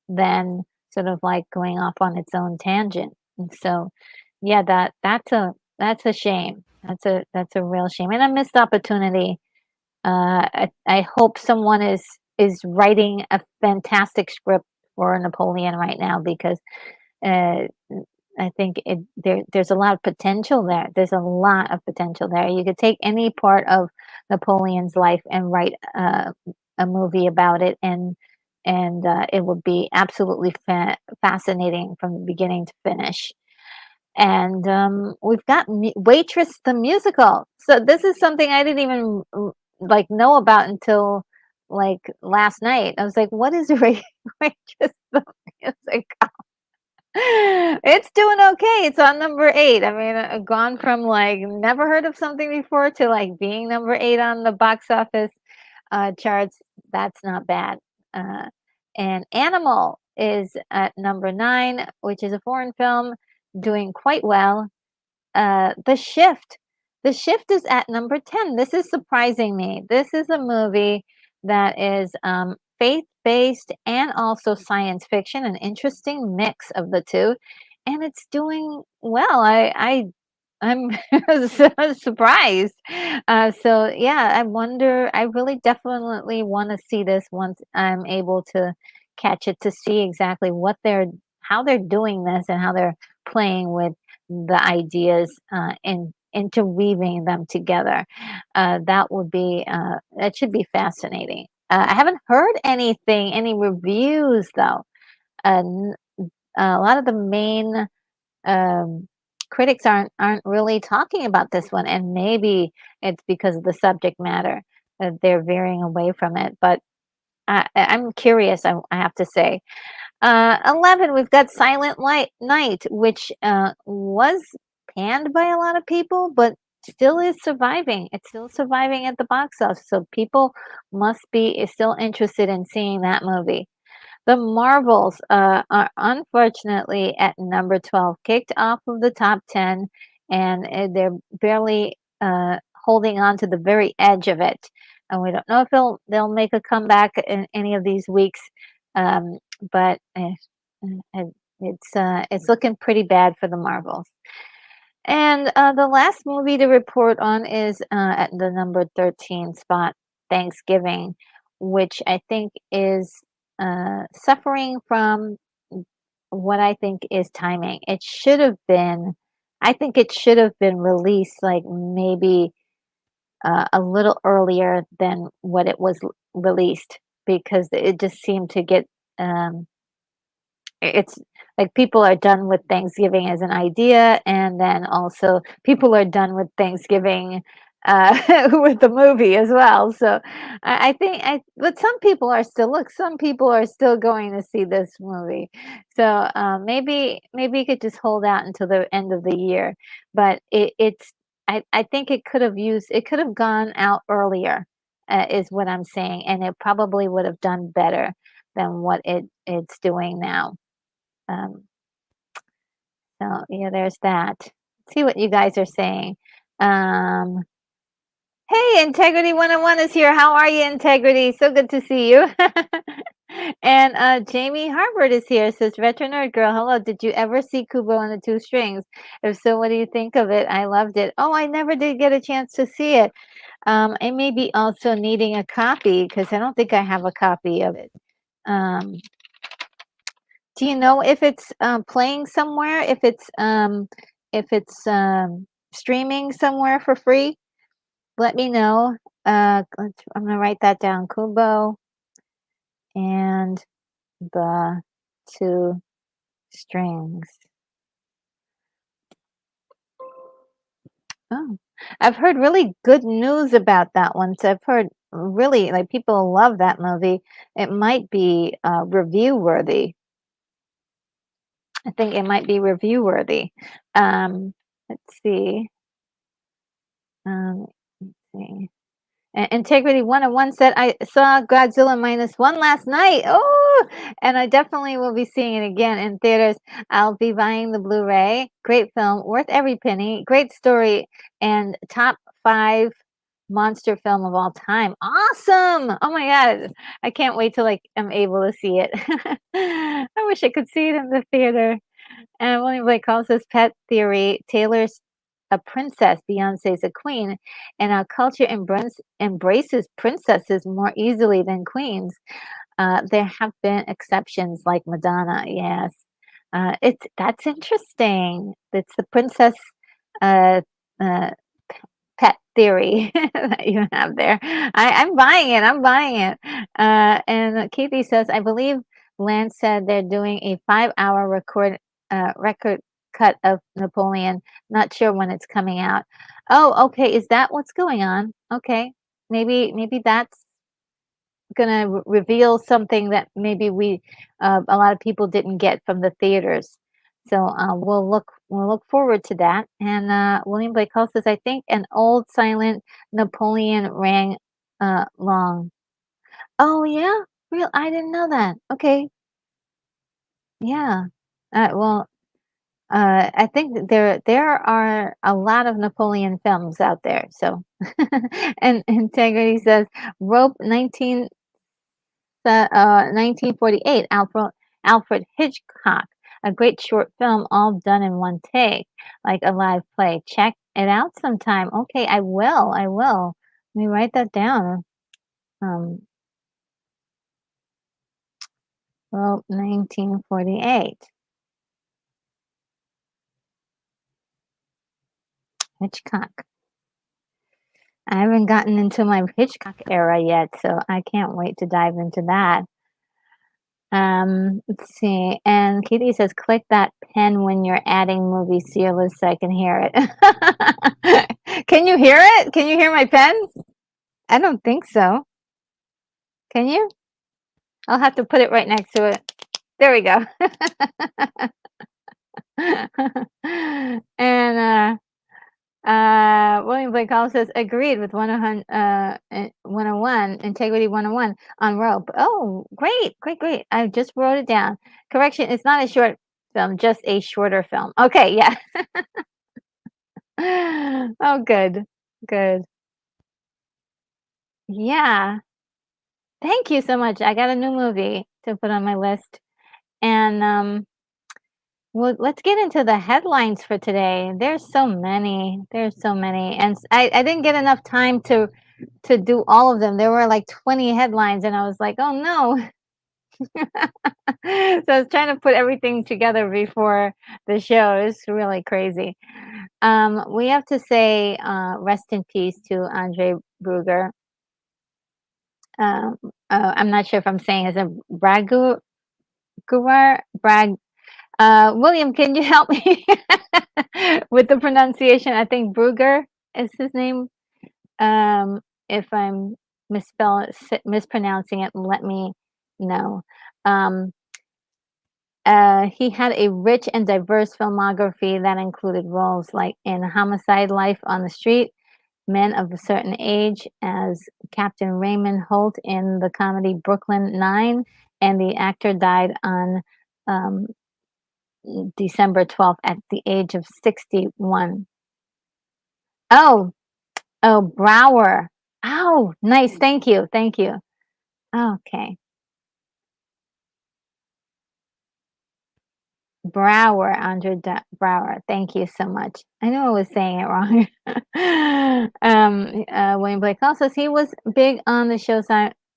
than sort of like going off on its own tangent. And so, yeah, that's a shame. That's a real shame and a missed opportunity. I hope someone is writing a fantastic script for Napoleon right now because uh, I think there's a lot of potential there. There's a lot of potential there. You could take any part of Napoleon's life and write a movie about it, and it would be absolutely fascinating from the beginning to finish. And we've got Waitress the musical. So this is something I didn't even like know about until like last night. I was like, "What is Waitress the musical?" It's doing okay. It's on number 8. I mean, gone from like never heard of something before to like being number 8 on the box office charts. That's not bad. Uh, and Animal is at number 9, which is a foreign film doing quite well. The Shift. The Shift is at number 10. This is surprising me. This is a movie that is faith-based and also science fiction, an interesting mix of the two, and it's doing well. I'm so surprised. So yeah, I wonder. I really definitely want to see this once I'm able to catch it to see exactly how they're doing this and how they're playing with the ideas and interweaving them together. That should be fascinating. I haven't heard any reviews though. Uh, a lot of the main um, critics aren't really talking about this one, and maybe it's because of the subject matter that they're veering away from it. But I'm curious. I have to say. 11, we've got Silent Night, which was panned by a lot of people, but still is surviving. It's still surviving at the box office, so people must be is still interested in seeing that movie. The Marvels are unfortunately at number 12, kicked off of the top 10, and they're barely holding on to the very edge of it. And we don't know if they'll make a comeback in any of these weeks, um, but it's looking pretty bad for the Marvels. And the last movie to report on is at the number 13 spot, Thanksgiving, which I think is suffering from what I think is timing. I think it should have been released like maybe a little earlier than what it was released because it just seemed to get um, it's like people are done with Thanksgiving as an idea, and then also people are done with Thanksgiving with the movie as well. So I think, but some people are still some people are still going to see this movie. So maybe you could just hold out until the end of the year. But I think it could have gone out earlier, is what I'm saying, and it probably would have done better than what it's doing now. Um, so yeah, there's that. See what you guys are saying. Um, hey, Integrity 101 is here. How are you, Integrity? So good to see you. And Jamie Harvard is here. Says Retro Nerd Girl. Hello. Did you ever see Kubo and the Two Strings? If so, what do you think of it? I loved it. Oh, I never did get a chance to see it. I may be also needing a copy because I don't think I have a copy of it. Um, Do you know if it's playing somewhere? If it's streaming somewhere for free? Let me know. I'm gonna write that down. Kubo and the Two Strings. Oh, I've heard really good news about that one. So I've heard really like people love that movie. It might be review worthy. I think it might be review worthy. Let's see. Let's see. Integrity 101 said, I saw Godzilla minus one last night. Oh, and I definitely will be seeing it again in theaters. I'll be buying the Blu ray. Great film, worth every penny. Great story, and top 5 monster film of all time. Awesome. Oh my God. I can't wait till like I'm able to see it. I wish I could see it in the theater. And William Blake calls this pet theory. Taylor's a princess, Beyonce's a queen, and our culture embraces princesses more easily than queens. There have been exceptions like Madonna, yes. That's interesting. It's the princess uh, uh, pet theory that you have there. I'm buying it. I'm buying it. And Kathy says, I believe Lance said they're doing a 5-hour record cut of Napoleon. Not sure when it's coming out. Oh, okay. Is that what's going on? Okay. Maybe that's gonna reveal something that maybe a lot of people didn't get from the theaters. So we'll look forward to that. And William Blake Hall says, I think an old silent Napoleon rang long. Oh yeah, real. I didn't know that. Okay, yeah. Well, I think there are a lot of Napoleon films out there. So, and Integrity says, Rope 1948, Alfred Hitchcock, a great short film, all done in one take, like a live play. Check it out sometime. Okay, I will. I will. Let me write that down. Um, well, 1948, Hitchcock. I haven't gotten into my Hitchcock era yet, so I can't wait to dive into that. Let's see. And Katie says, click that pen when you're adding movie serials so I can hear it. Can you hear it? Can you hear my pen? I don't think so. Can you? I'll have to put it right next to it. There we go. And William Blake Hall says, agreed with 101, Integrity 101 on rope. Oh, great, great, great. I just wrote it down. Correction, it's not a short film, just a shorter film. Okay, yeah. Oh, good, good. Yeah. Thank you so much. I got a new movie to put on my list. And well, let's get into the headlines for today. There's so many. There's so many. And I didn't get enough time to do all of them. There were like 20 headlines and I was like, "Oh no." So I was trying to put everything together before the show. It's really crazy. We have to say rest in peace to Andre Bruger. I'm not sure if I'm saying is it Brag. William, can you help me with the pronunciation? I think Bruger is his name. If I'm mispronouncing it, let me know. Um, he had a rich and diverse filmography that included roles like in Homicide: Life on the Street, Men of a Certain Age as Captain Raymond Holt in the comedy Brooklyn Nine, and the actor died on um, December 12th at the age of 61. Oh, oh, Brower. Oh, nice. Thank you. Thank you. Okay. Brower. Thank you so much. I know I was saying it wrong. William Blake Hall says he was big on the show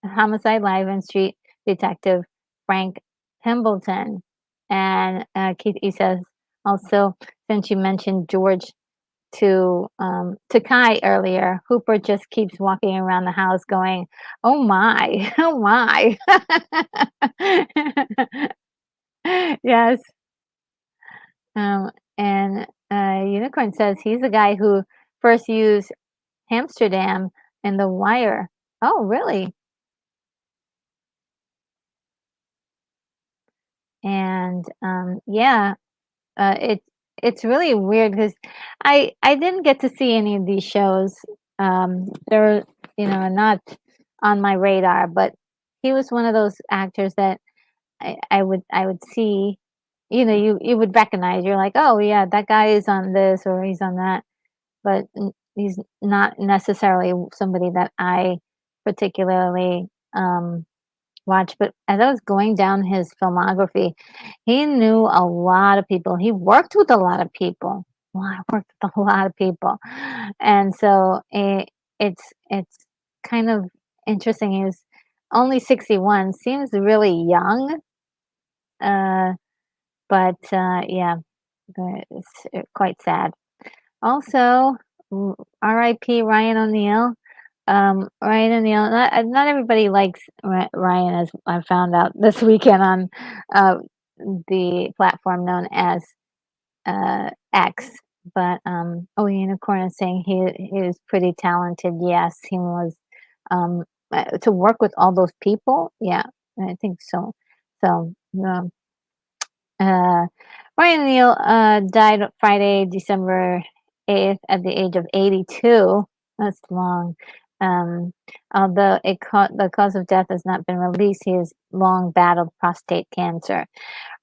Homicide Live and Street Detective Frank Pembleton. And Keith, he says also, since you mentioned George to Kai earlier, Hooper just keeps walking around the house going, "Oh my, oh my." Yes. Um, and Unicorn says he's the guy who first used Amsterdam in The Wire. Oh, really? And yeah, it's really weird because I didn't get to see any of these shows. They're not on my radar, but he was one of those actors that I would see. You would recognize. You're like, oh yeah, that guy is on this or he's on that, but he's not necessarily somebody that I particularly watch. But as I was going down his filmography, he knew a lot of people. He worked with a lot of people. Well, I worked with a lot of people, and so it's kind of interesting. He's only 61, seems really young, uh, but yeah, it's quite sad. Also, R.I.P. Ryan O'Neal. Ryan O'Neal. Not everybody likes Ryan, as I found out this weekend on uh, the platform known as X. But oh, Unicorn is saying he is pretty talented. Yes, he was. To work with all those people, yeah, I think so. So. Uh, Ryan Neal died Friday, December 8th, at the age of 82. That's long. Um, Although the cause of death has not been released, he has long battled prostate cancer.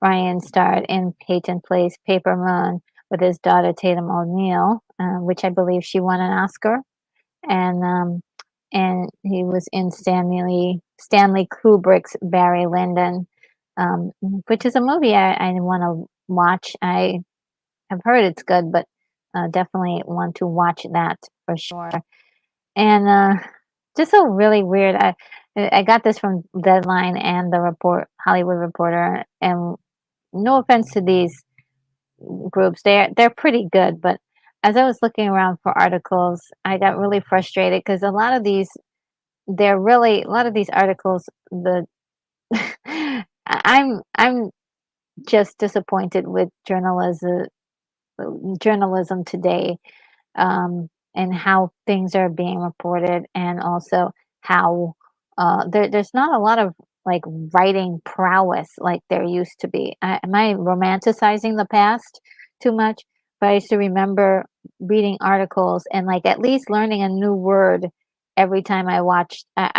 Ryan starred in Peyton Place Paper Moon with his daughter Tatum O'Neal, which I believe she won an Oscar. And he was in Stanley Kubrick's Barry Lyndon, which is a movie I want to watch. I have heard it's good, but definitely want to watch that for sure. And just so really weird. I got this from Deadline and the Hollywood Reporter. And no offense to these groups, they're pretty good, but as I was looking around for articles, I got really frustrated because a lot of these articles, I'm just disappointed with journalism today, and how things are being reported, and also how there's not a lot of like writing prowess like there used to be. Am I romanticizing the past too much? but I used to remember reading articles and, like, at least learning a new word every time I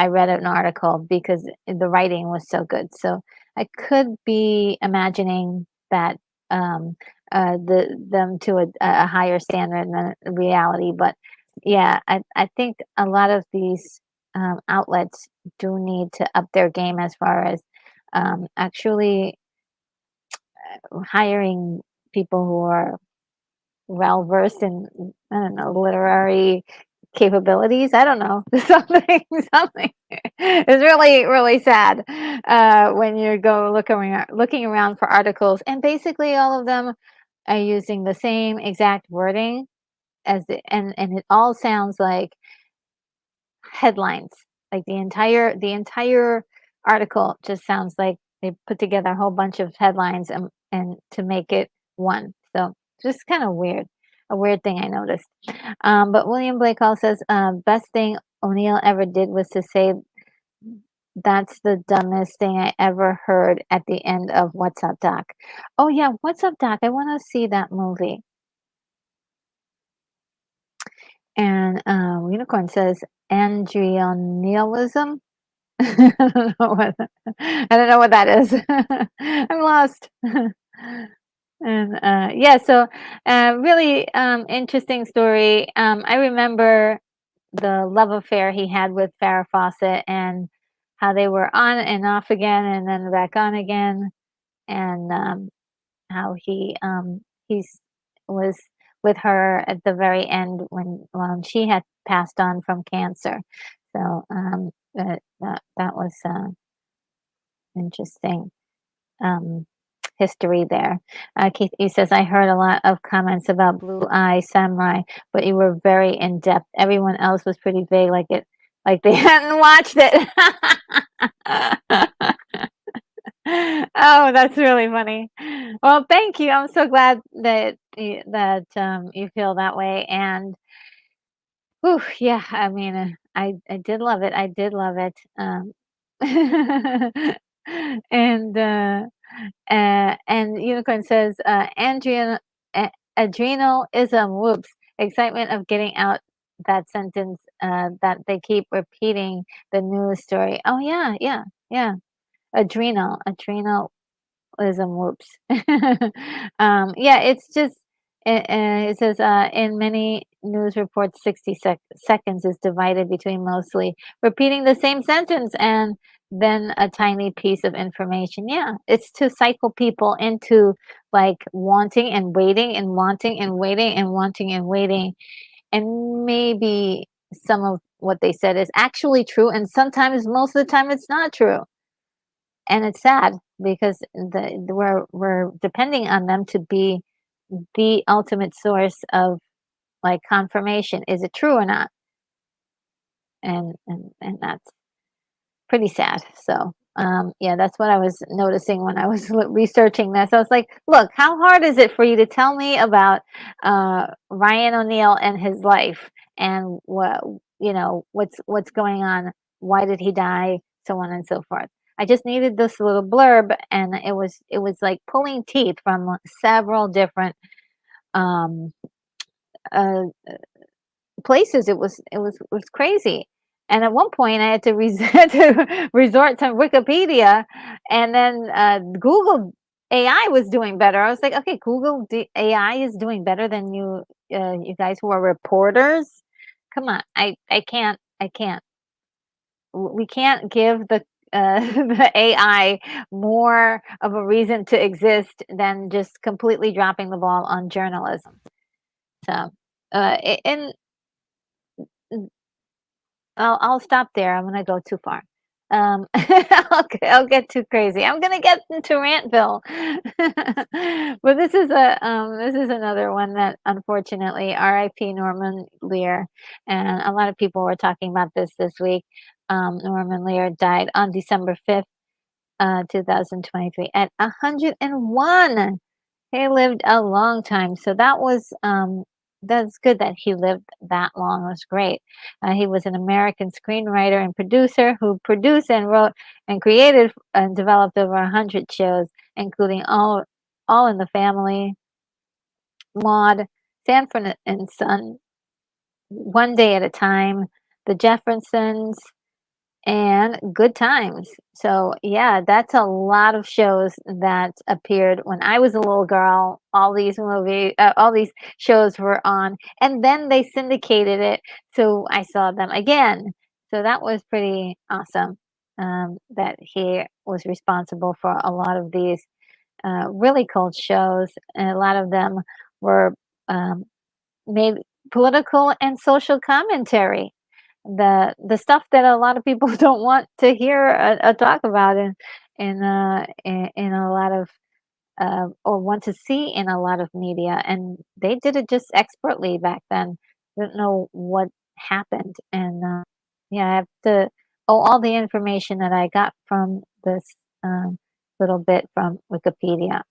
read an article because the writing was so good. So, I could be imagining that, um, them to a higher standard than reality, but, yeah, I think a lot of these, outlets do need to up their game as far as, actually hiring people who are well versed in, I don't know, literary capabilities. I don't know, something. It's really, really sad when you go looking around for articles, and basically all of them are using the same exact wording and it all sounds like headlines. Like the entire article just sounds like they put together a whole bunch of headlines and to make it one. So just kind of weird. A weird thing I noticed. But William Blake Hall says, best thing O'Neill ever did was to say, that's the dumbest thing I ever heard at the end of What's Up, Doc. Oh yeah, What's Up, Doc? I want to see that movie. And Unicorn says, Andreonialism. I don't know what I don't know what that is. I'm lost. And yeah, so really interesting story. I remember the love affair he had with Farrah Fawcett and how they were on and off again and then back on again, and how he's was with her at the very end when she had passed on from cancer. So that was interesting history there. Keith E says, I heard a lot of comments about Blue Eye Samurai, but you were very in depth. Everyone else was pretty vague, like they hadn't watched it. Oh, that's really funny. Well, thank you. I'm so glad that you feel that way. And whew, yeah, I mean, I did love it. I did love it. And and Unicorn says, adrenalism, whoops, excitement of getting out that sentence that they keep repeating the news story. Oh yeah, yeah, yeah. Adrenalism, whoops. Yeah, it's just it says in many news reports, 60 seconds is divided between mostly repeating the same sentence and then a tiny piece of information. Yeah, it's to cycle people into like wanting and waiting and wanting and waiting and wanting and waiting. And maybe some of what they said is actually true, and sometimes, most of the time, it's not true. And it's sad because we're depending on them to be the ultimate source of like confirmation. Is it true or not? And that's pretty sad. So yeah, that's what I was noticing when I was researching this. I was like, look, how hard is it for you to tell me about Ryan O'Neal and his life and what what's going on? Why did he die? So on and so forth. I just needed this little blurb, and it was like pulling teeth from several different um, uh, places. It was crazy. And at one point, I had to, had to resort to Wikipedia, and then Google AI was doing better. I was like, okay, AI is doing better than you guys who are reporters. Come on, I can't. We can't give the the AI more of a reason to exist than just completely dropping the ball on journalism. So, and I'll stop there. I'm gonna go too far. I'll get too crazy. I'm gonna get into Rantville. But this is another one that unfortunately R.I.P. Norman Lear, and a lot of people were talking about this week. Norman Lear died on December 5th, 2023 at 101. He lived a long time, so that's good that he lived that long. It was great. He was an American screenwriter and producer who produced and wrote and created and developed over 100 shows, including All in the Family, Maud, Sanford and Son, One Day at a Time, The Jeffersons, and Good Times. So, yeah, that's a lot of shows that appeared when I was a little girl. All these shows were on, and then they syndicated it, so I saw them again. So that was pretty awesome. That he was responsible for a lot of these really cool shows, and a lot of them were um, made political and social commentary, the stuff that a lot of people don't want to hear talk about in a lot of or want to see in a lot of media, and they did it just expertly back then. Didn't know what happened, and yeah, I have to owe all the information that I got from this um, little bit from Wikipedia.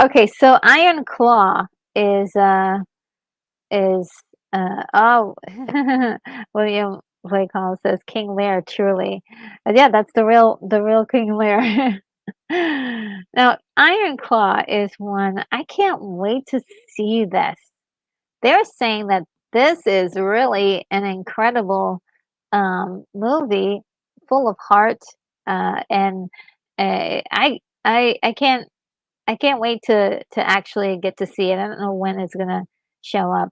Okay, so Iron Claw is uh is oh William Blake Hall says King Lear truly. Yeah, that's the real King Lear. Now, Iron Claw is one I can't wait to see this. They're saying that this is really an incredible movie full of heart and I can't wait to actually get to see it. I don't know when it's gonna show up,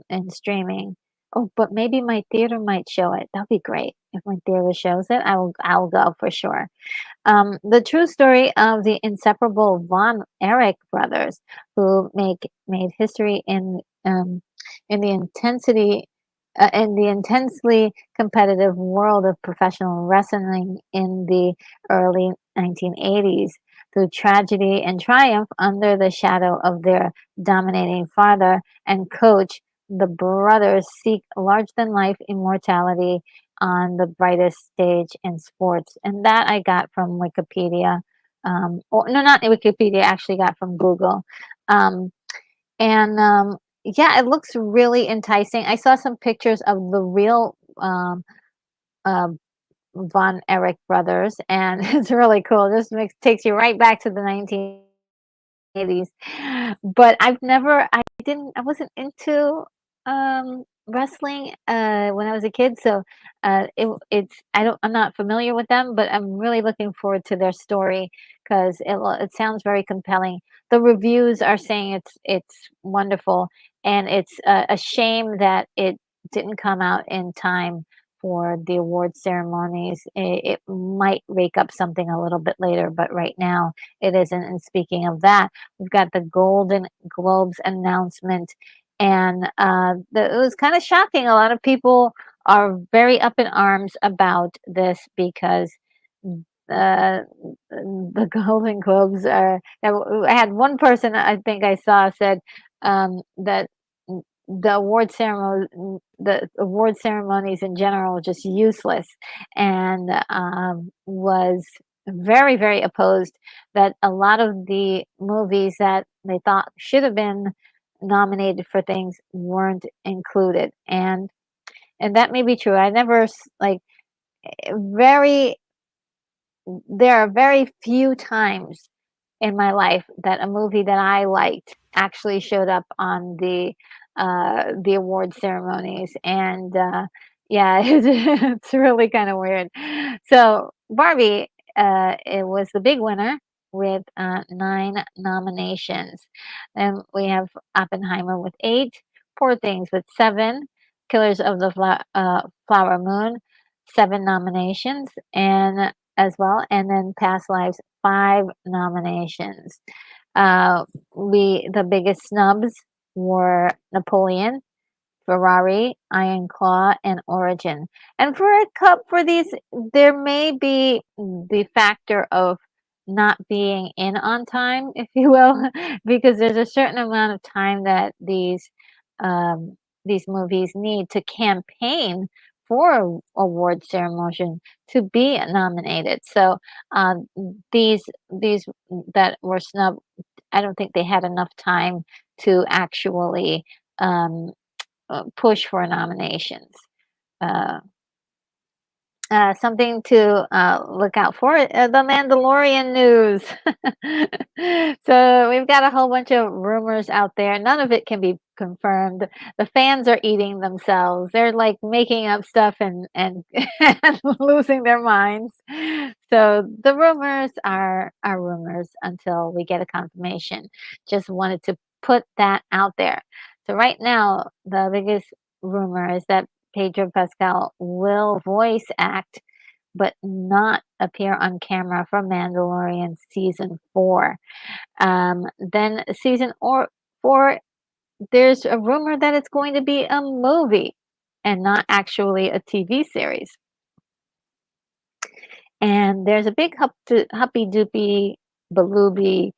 in streaming. Oh, but maybe my theater might show it. That'd be great. If my theater shows it, I'll go for sure. The true story of the inseparable Von Erich brothers, who made history in the in the intensely competitive world of professional wrestling in the early 1980s. Through tragedy and triumph under the shadow of their dominating father and coach, the brothers seek large than life immortality on the brightest stage in sports. And that I got from Wikipedia. Or no, not Wikipedia, I actually got from Google. Um, and yeah, it looks really enticing. I saw some pictures of the real uh, Von Erich brothers, and it's really cool. This takes you right back to the 1980s. But I wasn't into wrestling when I was a kid, so I'm not familiar with them, but I'm really looking forward to their story because it sounds very compelling. The reviews are saying it's wonderful, and it's a shame that it didn't come out in time for the award ceremonies. It might rake up something a little bit later, but right now it isn't. And speaking of that, we've got the Golden Globes announcement, and it was kind of shocking. A lot of people are very up in arms about this because uh, the Golden Globes are. I had one person I think I saw said that the award ceremonies in general are just useless, and was very opposed that a lot of the movies that they thought should have been nominated for things weren't included, and that may be true. I never like very there are very few times in my life that a movie that I liked actually showed up on the award ceremonies, and yeah, it's really kind of weird. So Barbie, it was the big winner with 9 nominations, and we have Oppenheimer with 8, Poor Things with 7, Killers of the Flower Moon, 7 nominations, and as well, and then Past Lives 5 nominations. The biggest snubs were Napoleon, Ferrari, Iron Claw, and Origin. And for a cup for these, there may be the factor of not being in on time, if you will, because there's a certain amount of time that these movies need to campaign for award ceremony to be nominated. So these that were snubbed, I don't think they had enough time to actually um, push for nominations. Uh, something to look out for, the Mandalorian news. So we've got a whole bunch of rumors out there. None of it can be confirmed. The fans are eating themselves. They're like making up stuff and and losing their minds. So the rumors are rumors until we get a confirmation. Just wanted to put that out there. So right now, the biggest rumor is that Pedro Pascal will voice act, but not appear on camera for Mandalorian season 4. Then season 4, there's a rumor that it's going to be a movie and not actually a TV series. And there's a big huppy doopy balooby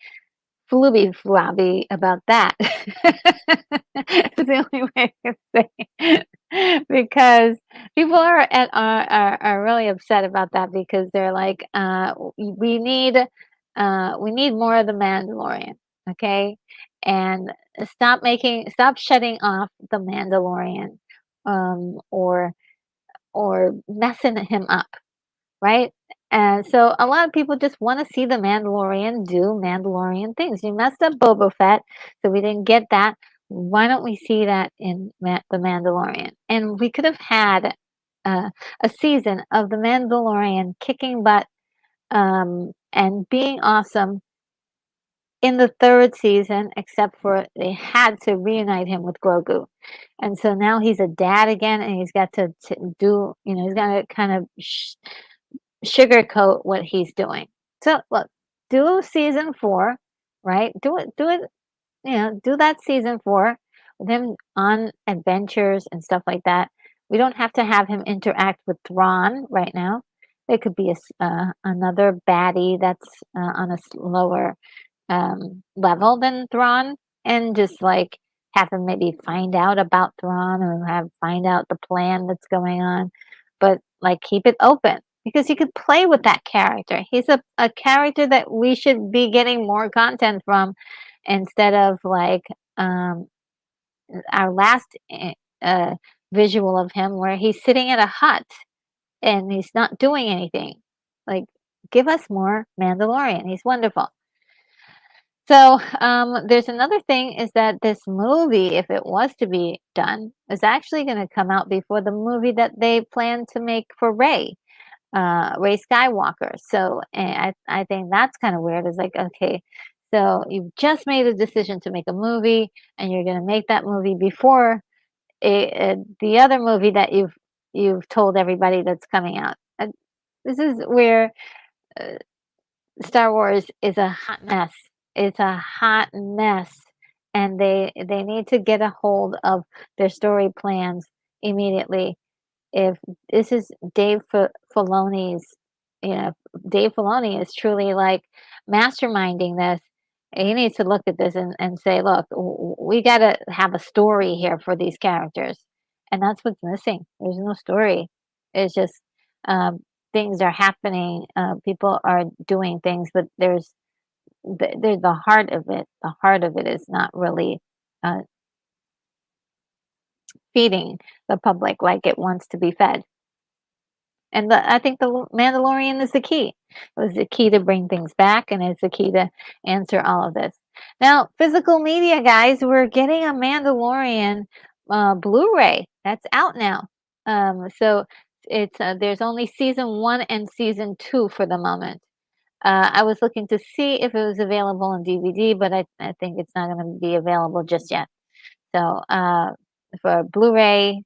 flooby flabby about that. It's the only way I can say it. Because people are really upset about that because they're like, we need more of the Mandalorian, okay? And stop shutting off the Mandalorian, or messing him up, right? And so a lot of people just want to see the Mandalorian do Mandalorian things. You messed up Boba Fett, so we didn't get that. Why don't we see that in the Mandalorian? And we could have had a season of the Mandalorian kicking butt, and being awesome in the third season, except for they had to reunite him with Grogu. And so now he's a dad again, and he's got to do, he's got to kind of sugarcoat what he's doing. So look, do season 4, right? Do it, do that season 4 with him on adventures and stuff like that. We don't have to have him interact with Thrawn right now. There could be another baddie that's on a slower level than Thrawn, and just like have him maybe find out about Thrawn or find out the plan that's going on, but like keep it open because you could play with that character. He's a character that we should be getting more content from instead of like um, our last visual of him where he's sitting in a hut and he's not doing anything. Like, give us more Mandalorian. He's wonderful. So, there's another thing is that this movie, if it was to be done, is actually going to come out before the movie that they plan to make for Rey Skywalker. So, I think that's kind of weird. It's like, okay, so you've just made a decision to make a movie, and you're going to make that movie before the other movie that you've told everybody that's coming out. This is where uh, Star Wars is a hot mess. It's a hot mess, and they need to get a hold of their story plans immediately. If this is Filoni's, Dave Filoni is truly like masterminding this. He needs to look at this and say, look, we got to have a story here for these characters. And that's what's missing. There's no story. It's just um, things are happening. People are doing things, but there's the heart of it. The heart of it is not really uh, feeding the public like it wants to be fed. And I think the Mandalorian is the key. It was the key to bring things back, and it's the key to answer all of this. Now, physical media, guys, we're getting a Mandalorian Blu-ray that's out now. So it's there's only season 1 and season 2 for the moment. I was looking to see if it was available on DVD, but I think it's not going to be available just yet. So for Blu-ray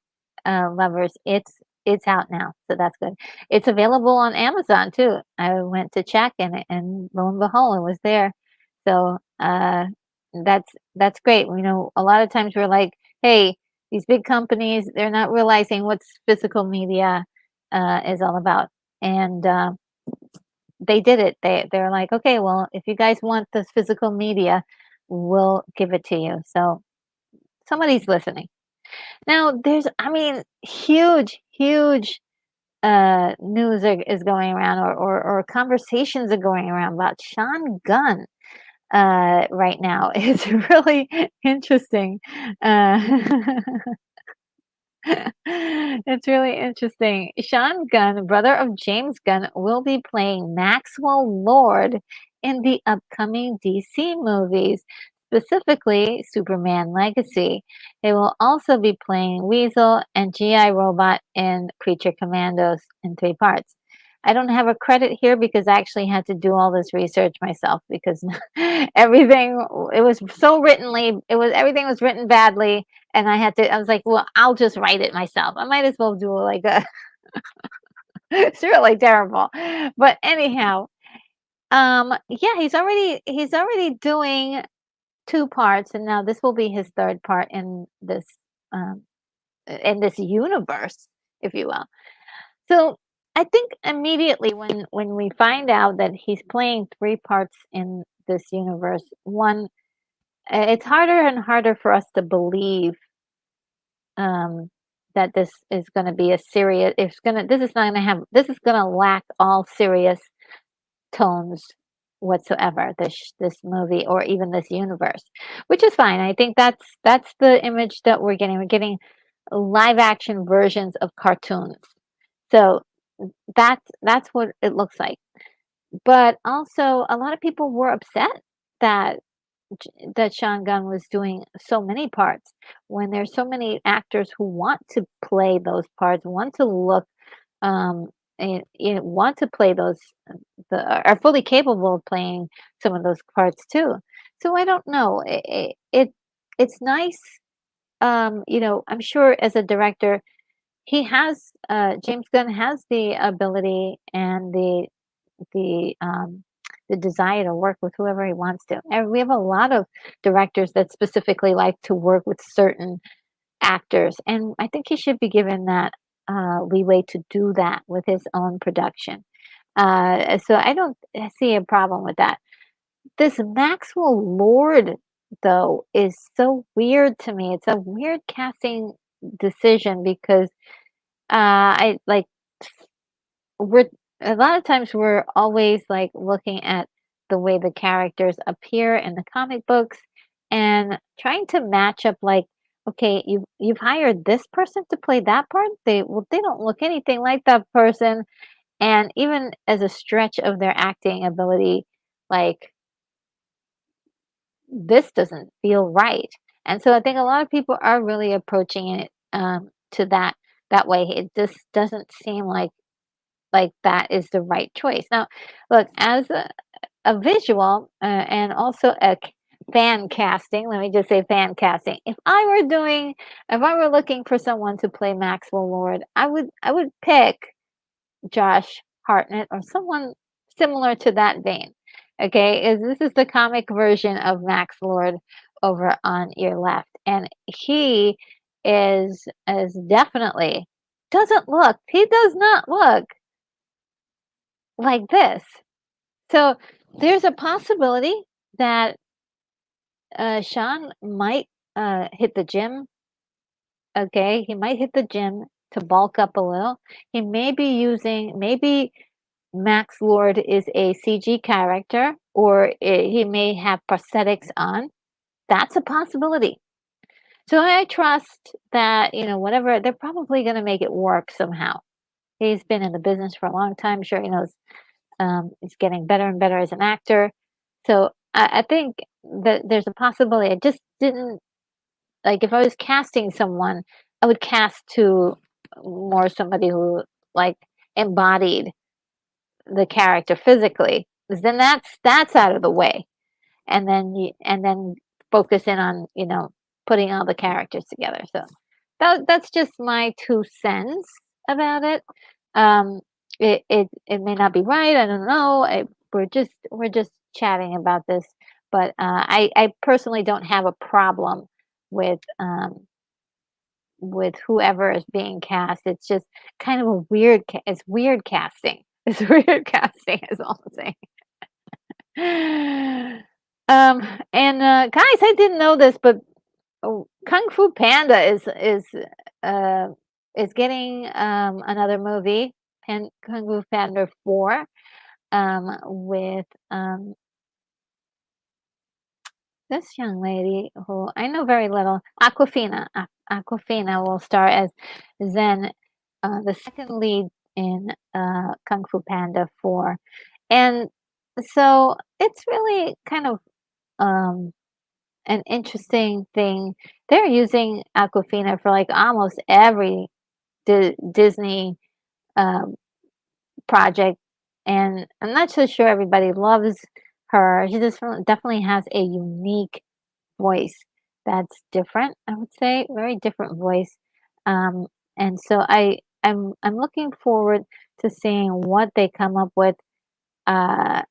lovers, it's out now, so that's good. It's available on Amazon too. I went to check and lo and behold, it was there. So that's great. You know, a lot of times we're like, hey, these big companies, they're not realizing what's physical media is all about, and they did it. They're like, okay, well, if you guys want this physical media, we'll give it to you. So somebody's listening. Now there's, I mean, huge news is going around, or conversations are going around about Sean Gunn right now. It's really interesting. Uh, It's really interesting. Sean Gunn, brother of James Gunn, will be playing Maxwell Lord in the upcoming DC movies, specifically Superman Legacy. They will also be playing Weasel and GI Robot in Creature Commandos in 3 parts. I don't have a credit here because I actually had to do all this research myself because everything it was so writtenly it was everything was written badly and I was like, well, I'll just write it myself. I might as well do like a it's really terrible. But anyhow, yeah, he's already doing 2 parts and now this will be his 3rd part um in this universe, if you will. So I think immediately when we find out that he's playing 3 parts in this universe, one, it's harder and harder for us to believe um, that this is going to be a serious. It's gonna. This is not going to have. This is going to lack all serious tones whatsoever. This movie or even this universe, which is fine. I think that's the image that we're getting. We're getting live action versions of cartoons. So that's what it looks like. But also, a lot of people were upset that that Sean Gunn was doing so many parts when there's so many actors who want to play those parts, want to look and want to play those are fully capable of playing some of those parts too. So I don't know. It's nice. I'm sure as a director, he has James Gunn has the ability and the the desire to work with whoever he wants to. And we have a lot of directors that specifically like to work with certain actors, and I think he should be given that leeway to do that with his own production. So I don't see a problem with that. This Maxwell Lord, though, is so weird to me. It's a weird casting decision because I like we're a lot of times we're always like looking at the way the characters appear in the comic books and trying to match up like okay you've hired this person to play that part they don't look anything like that person and even as a stretch of their acting ability like this doesn't feel right and so I think a lot of people are really approaching it to that way it just doesn't seem like that is the right choice. Now, look, as a visual and also fan casting, let me just say fan casting. If I were looking for someone to play Maxwell Lord, I would pick Josh Hartnett or someone similar to that vein. Okay, this is the comic version of Max Lord over on your left, and he is definitely doesn't look. He does not look like this. So there's a possibility that Sean might hit the gym. Okay, he might hit the gym to bulk up a little. He may be maybe Max Lord is a CG character, or he may have prosthetics on. That's a possibility. So I trust that, whatever, they're probably going to make it work somehow. He's been in the business for a long time. Sure, he knows he's getting better and better as an actor. So I think that there's a possibility. I just didn't like if I was casting someone, I would cast to more somebody who like embodied the character physically. 'Cause then that's out of the way, and then focus in on putting all the characters together. So that's just my 2 cents about it. Um, it may not be right. I don't know. We're just chatting about this, but I personally don't have a problem with with whoever is being cast. It's just kind of a weird. It's weird casting. It's weird casting. Is all I'm saying. And guys, I didn't know this, but Kung Fu Panda uh is getting another movie, Kung Fu Panda 4, with this young lady who I know very little, Aquafina. Aquafina will star as Zen, the second lead in Kung Fu Panda 4. And so it's really kind of um, an interesting thing. They're using Aquafina for like almost every Disney um, project, and I'm not so sure everybody loves her. She just definitely has a unique voice that's different, I would say, very different voice. Um, and so I'm looking forward to seeing what they come up with. Uh,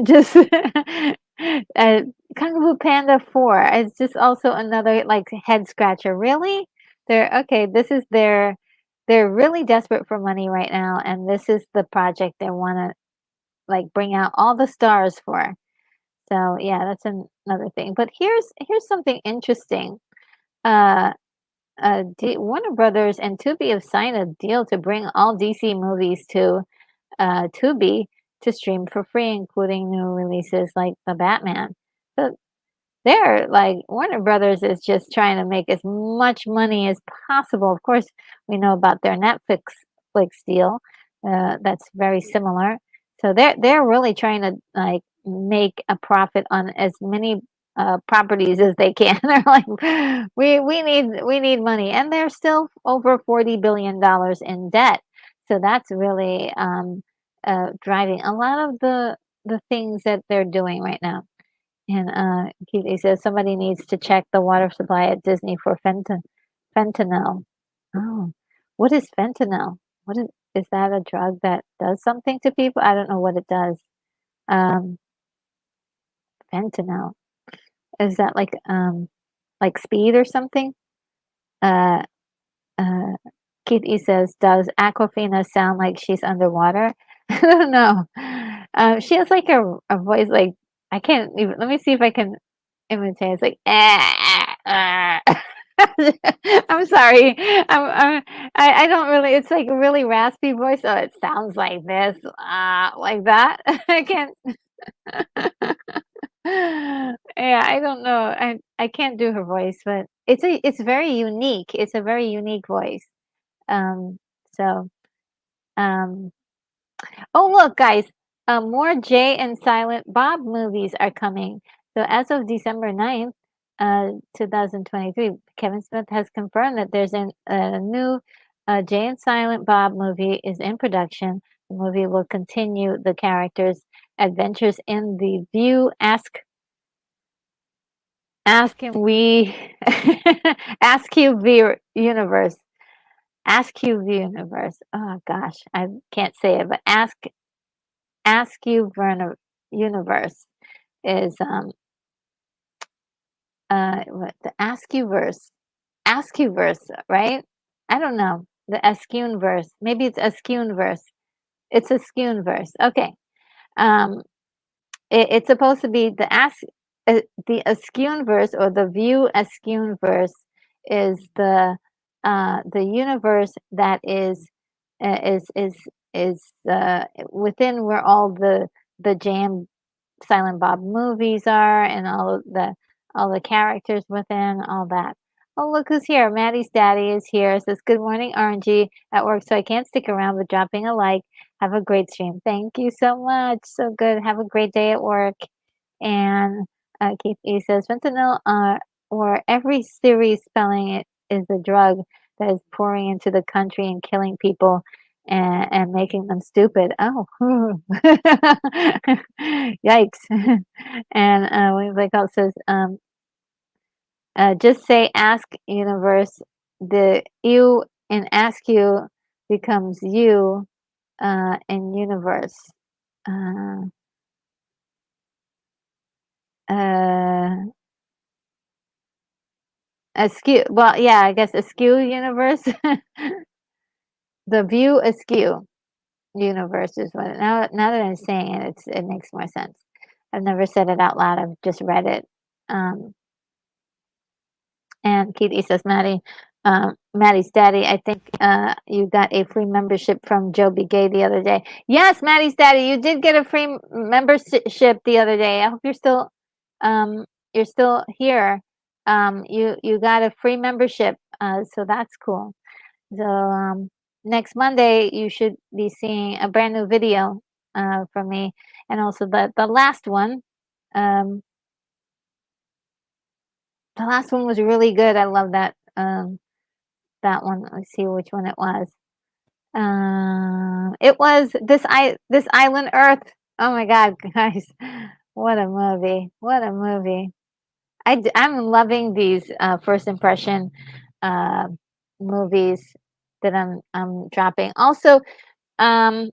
just uh, Kung Fu Panda 4. It's just also another like head scratcher. Really? They're okay. They're really desperate for money right now, and this is the project they want to like bring out all the stars for. So yeah, that's another thing. But here's something interesting. Uh, Warner Brothers and Tubi have signed a deal to bring all DC movies to Tubi to stream for free, including new releases like the Batman. So they're like Warner Brothers is just trying to make as much money as possible. Of course, we know about their Netflix deal. That's very similar. So they're really trying to like make a profit on as many properties as they can. They're like, we need money, and they're still over $40 billion in debt. So that's really driving a lot of the things that they're doing right now. And he says somebody needs to check the water supply at Disney for fentanyl. Oh, what is fentanyl? Is that a drug that does something to people? I don't know what it does. Um, Fentanyl. Is that like speed or something? Uh, uh, Keith E says, does Aquafina sound like she's underwater? I don't know. She has like a voice like I can't even. Let me see if I can imitate. It's like I'm sorry. I don't really. It's like a really raspy voice, so it sounds like this, like that. I can't. Yeah, I don't know. I can't do her voice, but it's very unique. It's a very unique voice. Um, so um, oh look, guys, more Jay and Silent Bob movies are coming. So as of December 9th, 2023, Kevin Smith has confirmed that there's a new Jay and Silent Bob movie is in production. The movie will continue the characters' adventures in the View Ask him we Ask You universe. Ask You universe. Oh gosh, I can't say it, but Ask You universe is what the Ask You verse, right? I don't know. The Askewin verse. Maybe it's Askewin verse. It's Askewin verse. Okay. Um it's supposed to be the Askewn verse or the View Askewn verse is the universe that is within where all the Jam Silent Bob movies are and all the characters within all that. Oh, look who's here. Maddie's daddy is here. Says, good morning, RNG at work, so I can't stick around, but dropping a like. Have a great stream. Thank you so much. So good. Have a great day at work. And Keith E says, fentanyl or every series spelling it is the drug that is pouring into the country and killing people and making them stupid. Oh, yikes. And William Blackout says, just say ask universe. The you in ask you becomes you in universe. Uh, uh, Askew. Well, yeah, I guess askew universe. The view askew universe is what. Now that I'm saying it, it makes more sense. I've never said it out loud. I've just read it. Um, and Keith says, Maddie's daddy, I think you got a free membership from Joby Gay the other day. Yes, Maddie's daddy, you did get a free membership the other day. I hope you're still here. you got a free membership, so that's cool. So next Monday you should be seeing a brand new video from me, and also the last one. Um, the last one was really good. I love that one. Let's see which one it was. It was this Island Earth. Oh my God, guys, what a movie! What a movie! I'm loving these first impression uh, movies that I'm dropping. Also, um,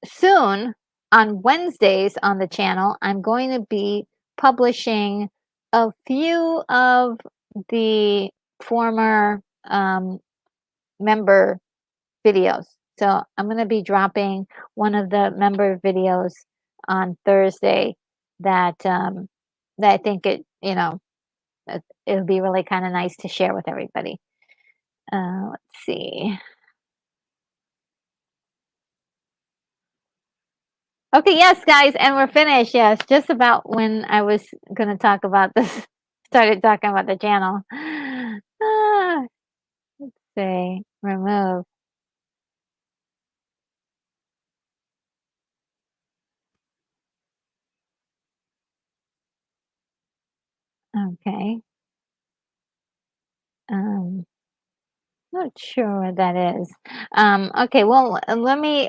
soon on Wednesdays on the channel, I'm going to be publishing a few of the former member videos. So I'm going to be dropping one of the member videos on Thursday that I think it'll be really kind of nice to share with everybody. Let's see. Okay, yes, guys, and we're finished. Yes, just about when I was going to talk about this, started talking about the channel. Ah, let's see. Remove. Okay. Not sure what that is. Okay, well, let me,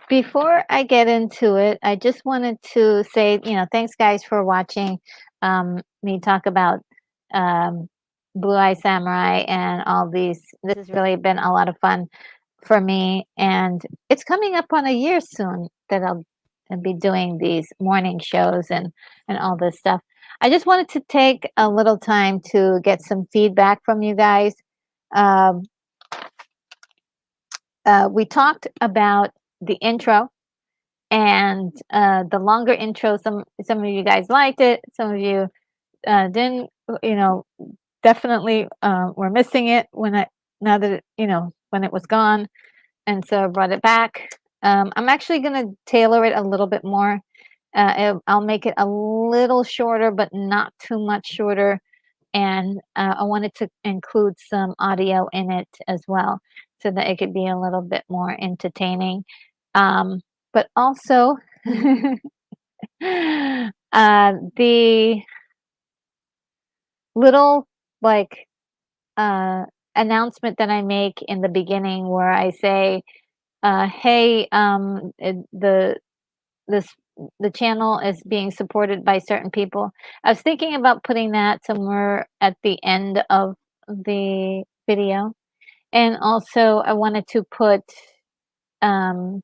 before I get into it, I just wanted to say, thanks guys for watching me talk about um, Blue Eye Samurai and all these. This has really been a lot of fun for me, and it's coming up on a year soon that I'll be doing these morning shows and all this stuff. I just wanted to take a little time to get some feedback from you guys. Um, we talked about the intro and the longer intro. Some of you guys liked it. Some of you didn't. You know, definitely were missing it now that when it was gone, and so I brought it back. I'm actually going to tailor it a little bit more. I'll make it a little shorter, but not too much shorter. And I wanted to include some audio in it as well, so that it could be a little bit more entertaining. But also, the little like announcement that I make in the beginning, where I say, "Hey, this the channel is being supported by certain people." I was thinking about putting that somewhere at the end of the video, and also I wanted to put, um,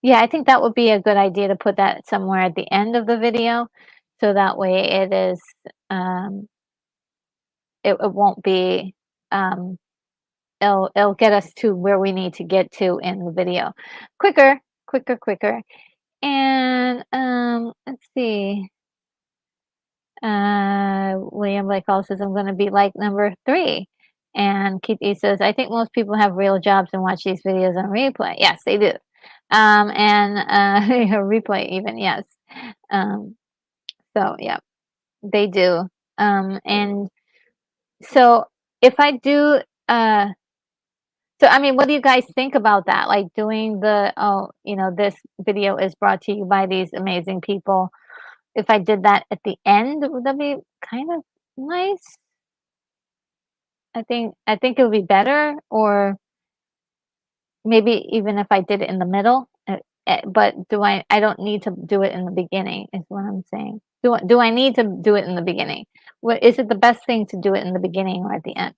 yeah, I think that would be a good idea to put that somewhere at the end of the video, so that way um, it won't be, um, it'll get us to where we need to get to in the video quicker, quicker, quicker. And let's see. William Blake also says I'm going to be like number 3. And Keith E says, I think most people have real jobs and watch these videos on replay. Yes, they do. And replay even, yes. Um, so yeah, they do. And so if I do, so I mean, what do you guys think about that? Like doing this video is brought to you by these amazing people. If I did that at the end, would that be kind of nice? I think it would be better, or maybe even if I did it in the middle. But I don't need to do it in the beginning, is what I'm saying. Do I need to do it in the beginning? What is it the best thing to do it in the beginning or at the end?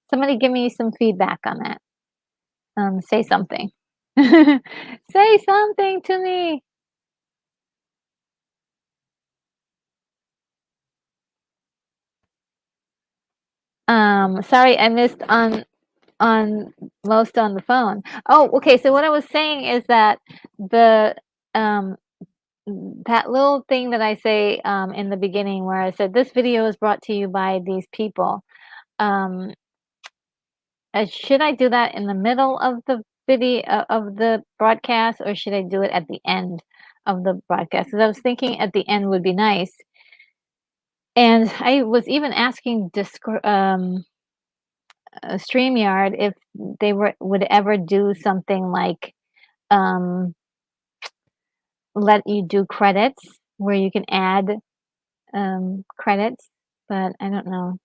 Somebody give me some feedback on that. Say something. Say something to me. Sorry, I missed on most on the phone. Oh, okay. So what I was saying is that the um that little thing that I say in the beginning, where I said this video is brought to you by these people. Um, should I do that in the middle of the video of the broadcast, or should I do it at the end of the broadcast, because I was thinking at the end would be nice. And I was even asking StreamYard if they would ever do something like um, let you do credits where you can add credits, but I don't know.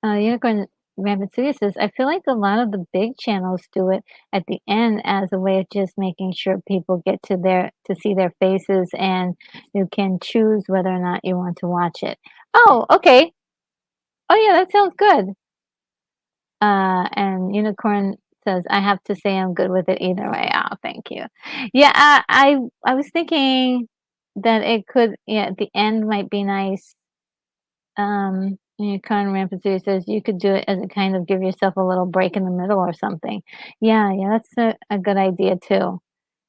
Unicorn Rabbit City says, I feel like a lot of the big channels do it at the end as a way of just making sure people get to see their faces, and you can choose whether or not you want to watch it. Oh, okay. Oh yeah, that sounds good. And Unicorn says, I have to say I'm good with it either way. Oh, thank you. Yeah, I was thinking that it could, yeah, at the end might be nice. Unicorn Rampant says you could do it as a kind of give yourself a little break in the middle or something. Yeah, yeah, that's a good idea too.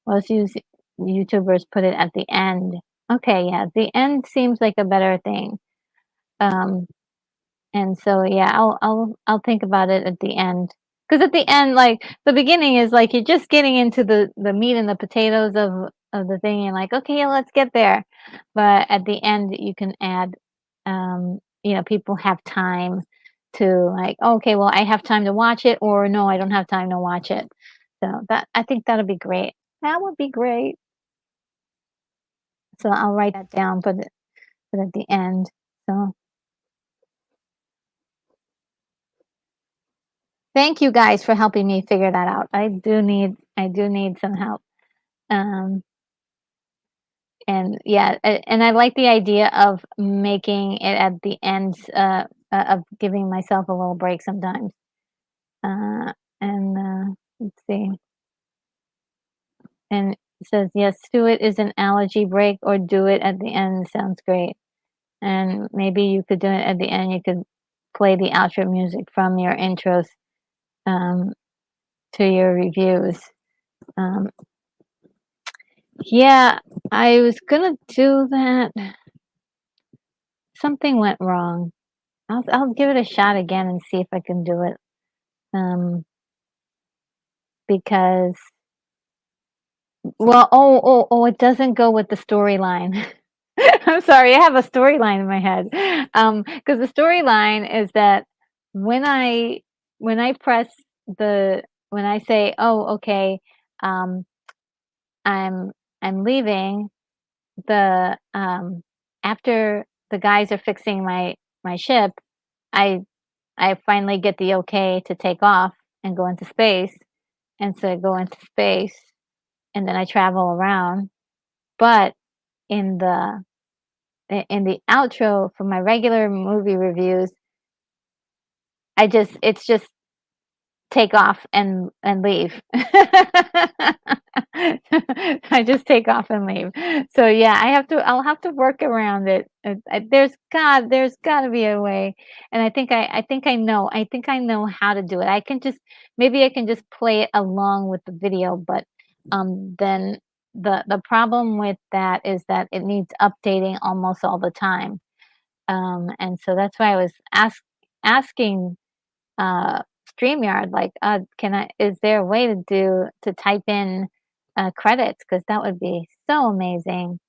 Most YouTubers put it at the end. Okay, yeah, the end seems like a better thing. Um, and so, yeah, I'll think about it at the end. Because at the end, like, the beginning is like you're just getting into the meat and the potatoes of the thing, and like, "Okay, yeah, let's get there." But at the end, you can add, people have time to like, "Okay, well, I have time to watch it," or, "No, I don't have time to watch it." So that I think that'll be great. That would be great. So I'll write that down, put it at the end. So thank you guys for helping me figure that out. I do need some help. Um, and yeah, and I like the idea of making it at the end, of giving myself a little break sometimes. And let's see. And it says, yes, do it is an allergy break or do it at the end. Sounds great. And maybe you could do it at the end. You could play the outro music from your intros um, to your reviews. Um, Yeah, I was gonna do that. Something went wrong. I'll give it a shot again and see if I can do it. Because it doesn't go with the storyline. I'm sorry, I have a storyline in my head. Because the storyline is that when I when I press when I say, "Oh, okay, um, I'm I'm leaving," the after the guys are fixing my ship, I I finally get the okay to take off and go into space, and so I go into space, and then I travel around. But in the outro for my regular movie reviews, it's just take off and leave. I just take off and leave. So, yeah, I'll have to work around it. There's gotta be a way, and I think I know how to do it. Maybe I can just play it along with the video, but, then the problem with that is that it needs updating almost all the time. And so that's why I was asking uh, StreamYard, like, is there a way to type in credits? Because that would be so amazing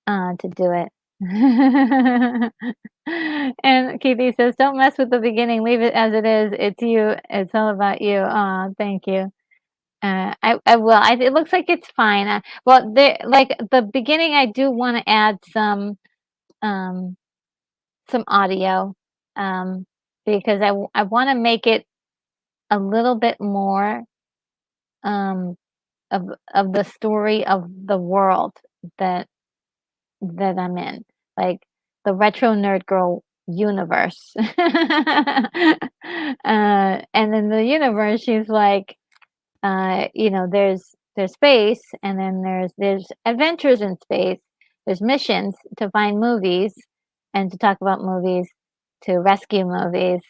to do it. And Keithy says, don't mess with the beginning. Leave it as it is. It's you. It's all about you. Oh, thank you. I will. It looks like it's fine. Well, like the beginning, I do want to add um, some audio because I want to make it a little bit more um, of the story of the world that I'm in, like the retro nerd girl universe. And in the universe, she's like, there's space, and then there's adventures in space. There's missions to find movies and to talk about movies, to rescue movies,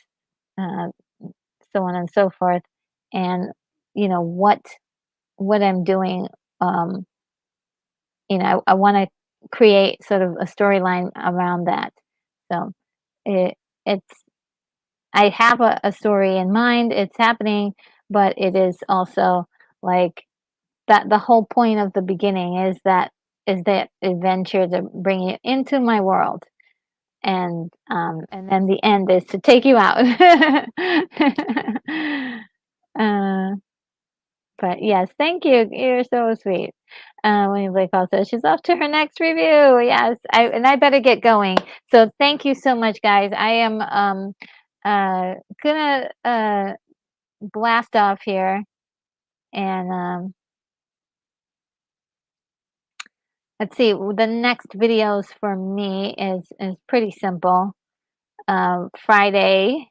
uh, so on and so forth. And what I'm doing, um, I want to create sort of a storyline around that. So it it's I have a story in mind. It's happening, but it is also like that the whole point of the beginning is that adventure to bring you into my world, and then the end is to take you out. uh, but yes, thank you. You're so sweet. William Blake also, she's off to her next review. Yes, I better get going. So thank you so much, guys. I am gonna blast off here, and let's see. The next videos for me is pretty simple. Friday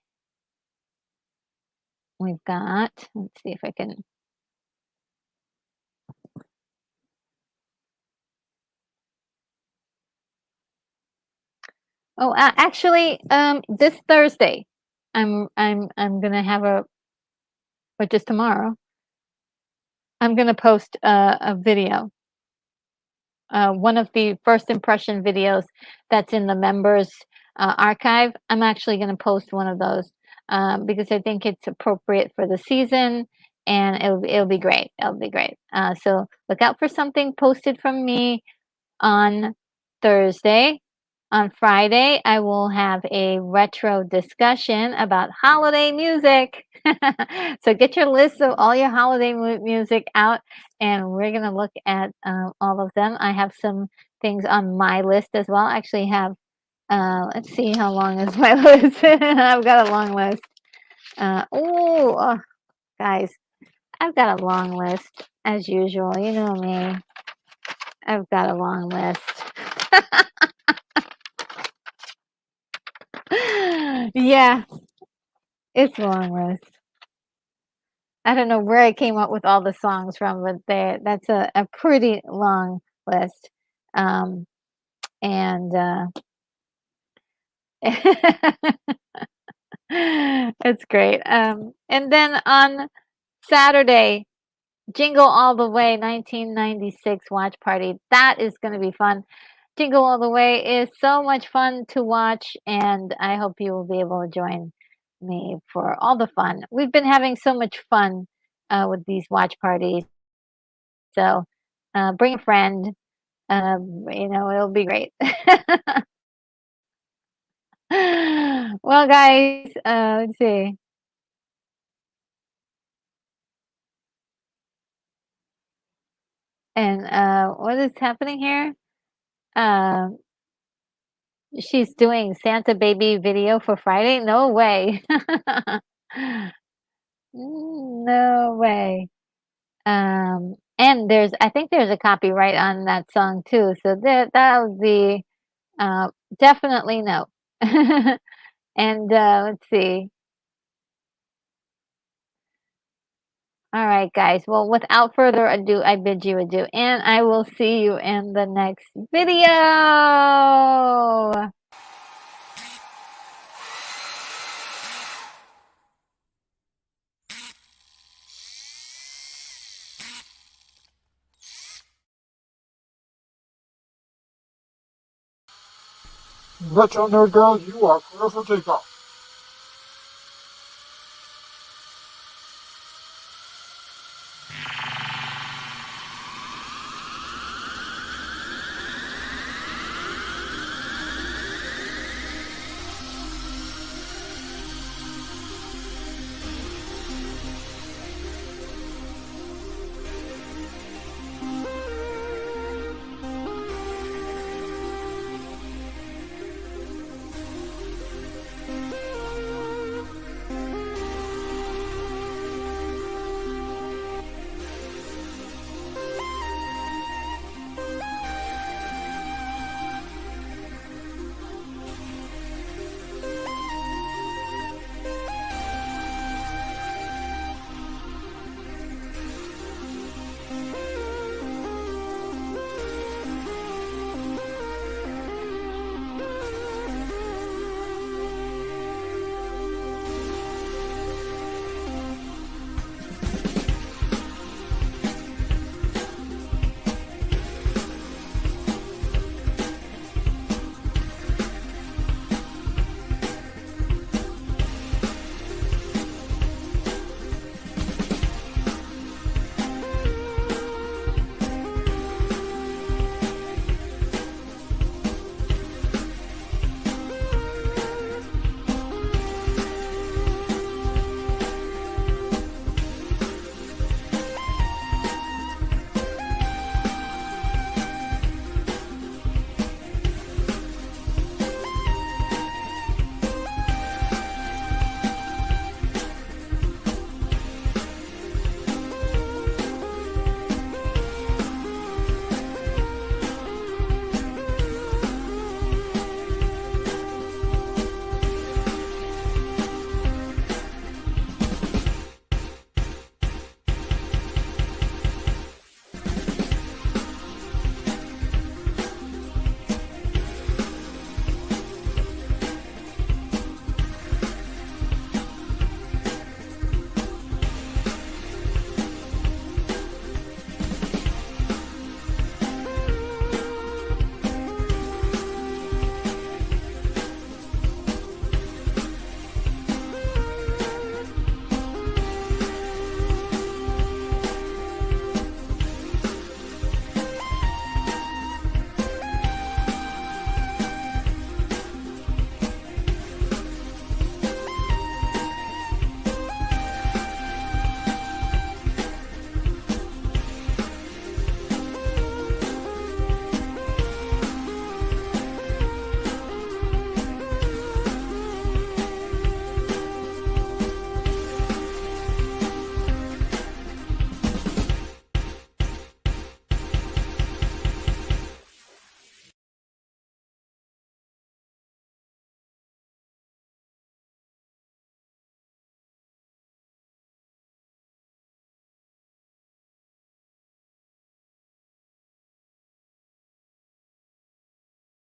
we've got. Let's see if I can. Oh, actually, this Thursday, I'm gonna have or just tomorrow. I'm gonna post a video, one of the first impression videos that's in the members archive. I'm actually gonna post one of those because I think it's appropriate for the season, and it'll be great. It'll be great. So look out for something posted from me on Thursday. On Friday, I will have a retro discussion about holiday music. So get your list of all your holiday music out, and we're going to look at all of them. I have some things on my list as well. I actually have, let's see, how long is my list? I've got a long list. Oh, guys, I've got a long list as usual. You know me. I've got a long list. Yeah, it's a long list. I don't know where I came up with all the songs from, but that's a pretty long list. And it's great. And then on Saturday, Jingle All the Way 1996 watch party. That is going to be fun. Jingle All the Way is so much fun to watch, and I hope you will be able to join me for all the fun. We've been having so much fun with these watch parties. So bring a friend. It'll be great. Well, guys, let's see. And what is happening here? Uh, she's doing Santa Baby video for Friday? No way. No way. And I think there's a copyright on that song too. So that would be definitely no. And let's see. All right, guys. Well, without further ado, I bid you adieu, and I will see you in the next video. Retro Nerd Girl, you are clear for takeoff.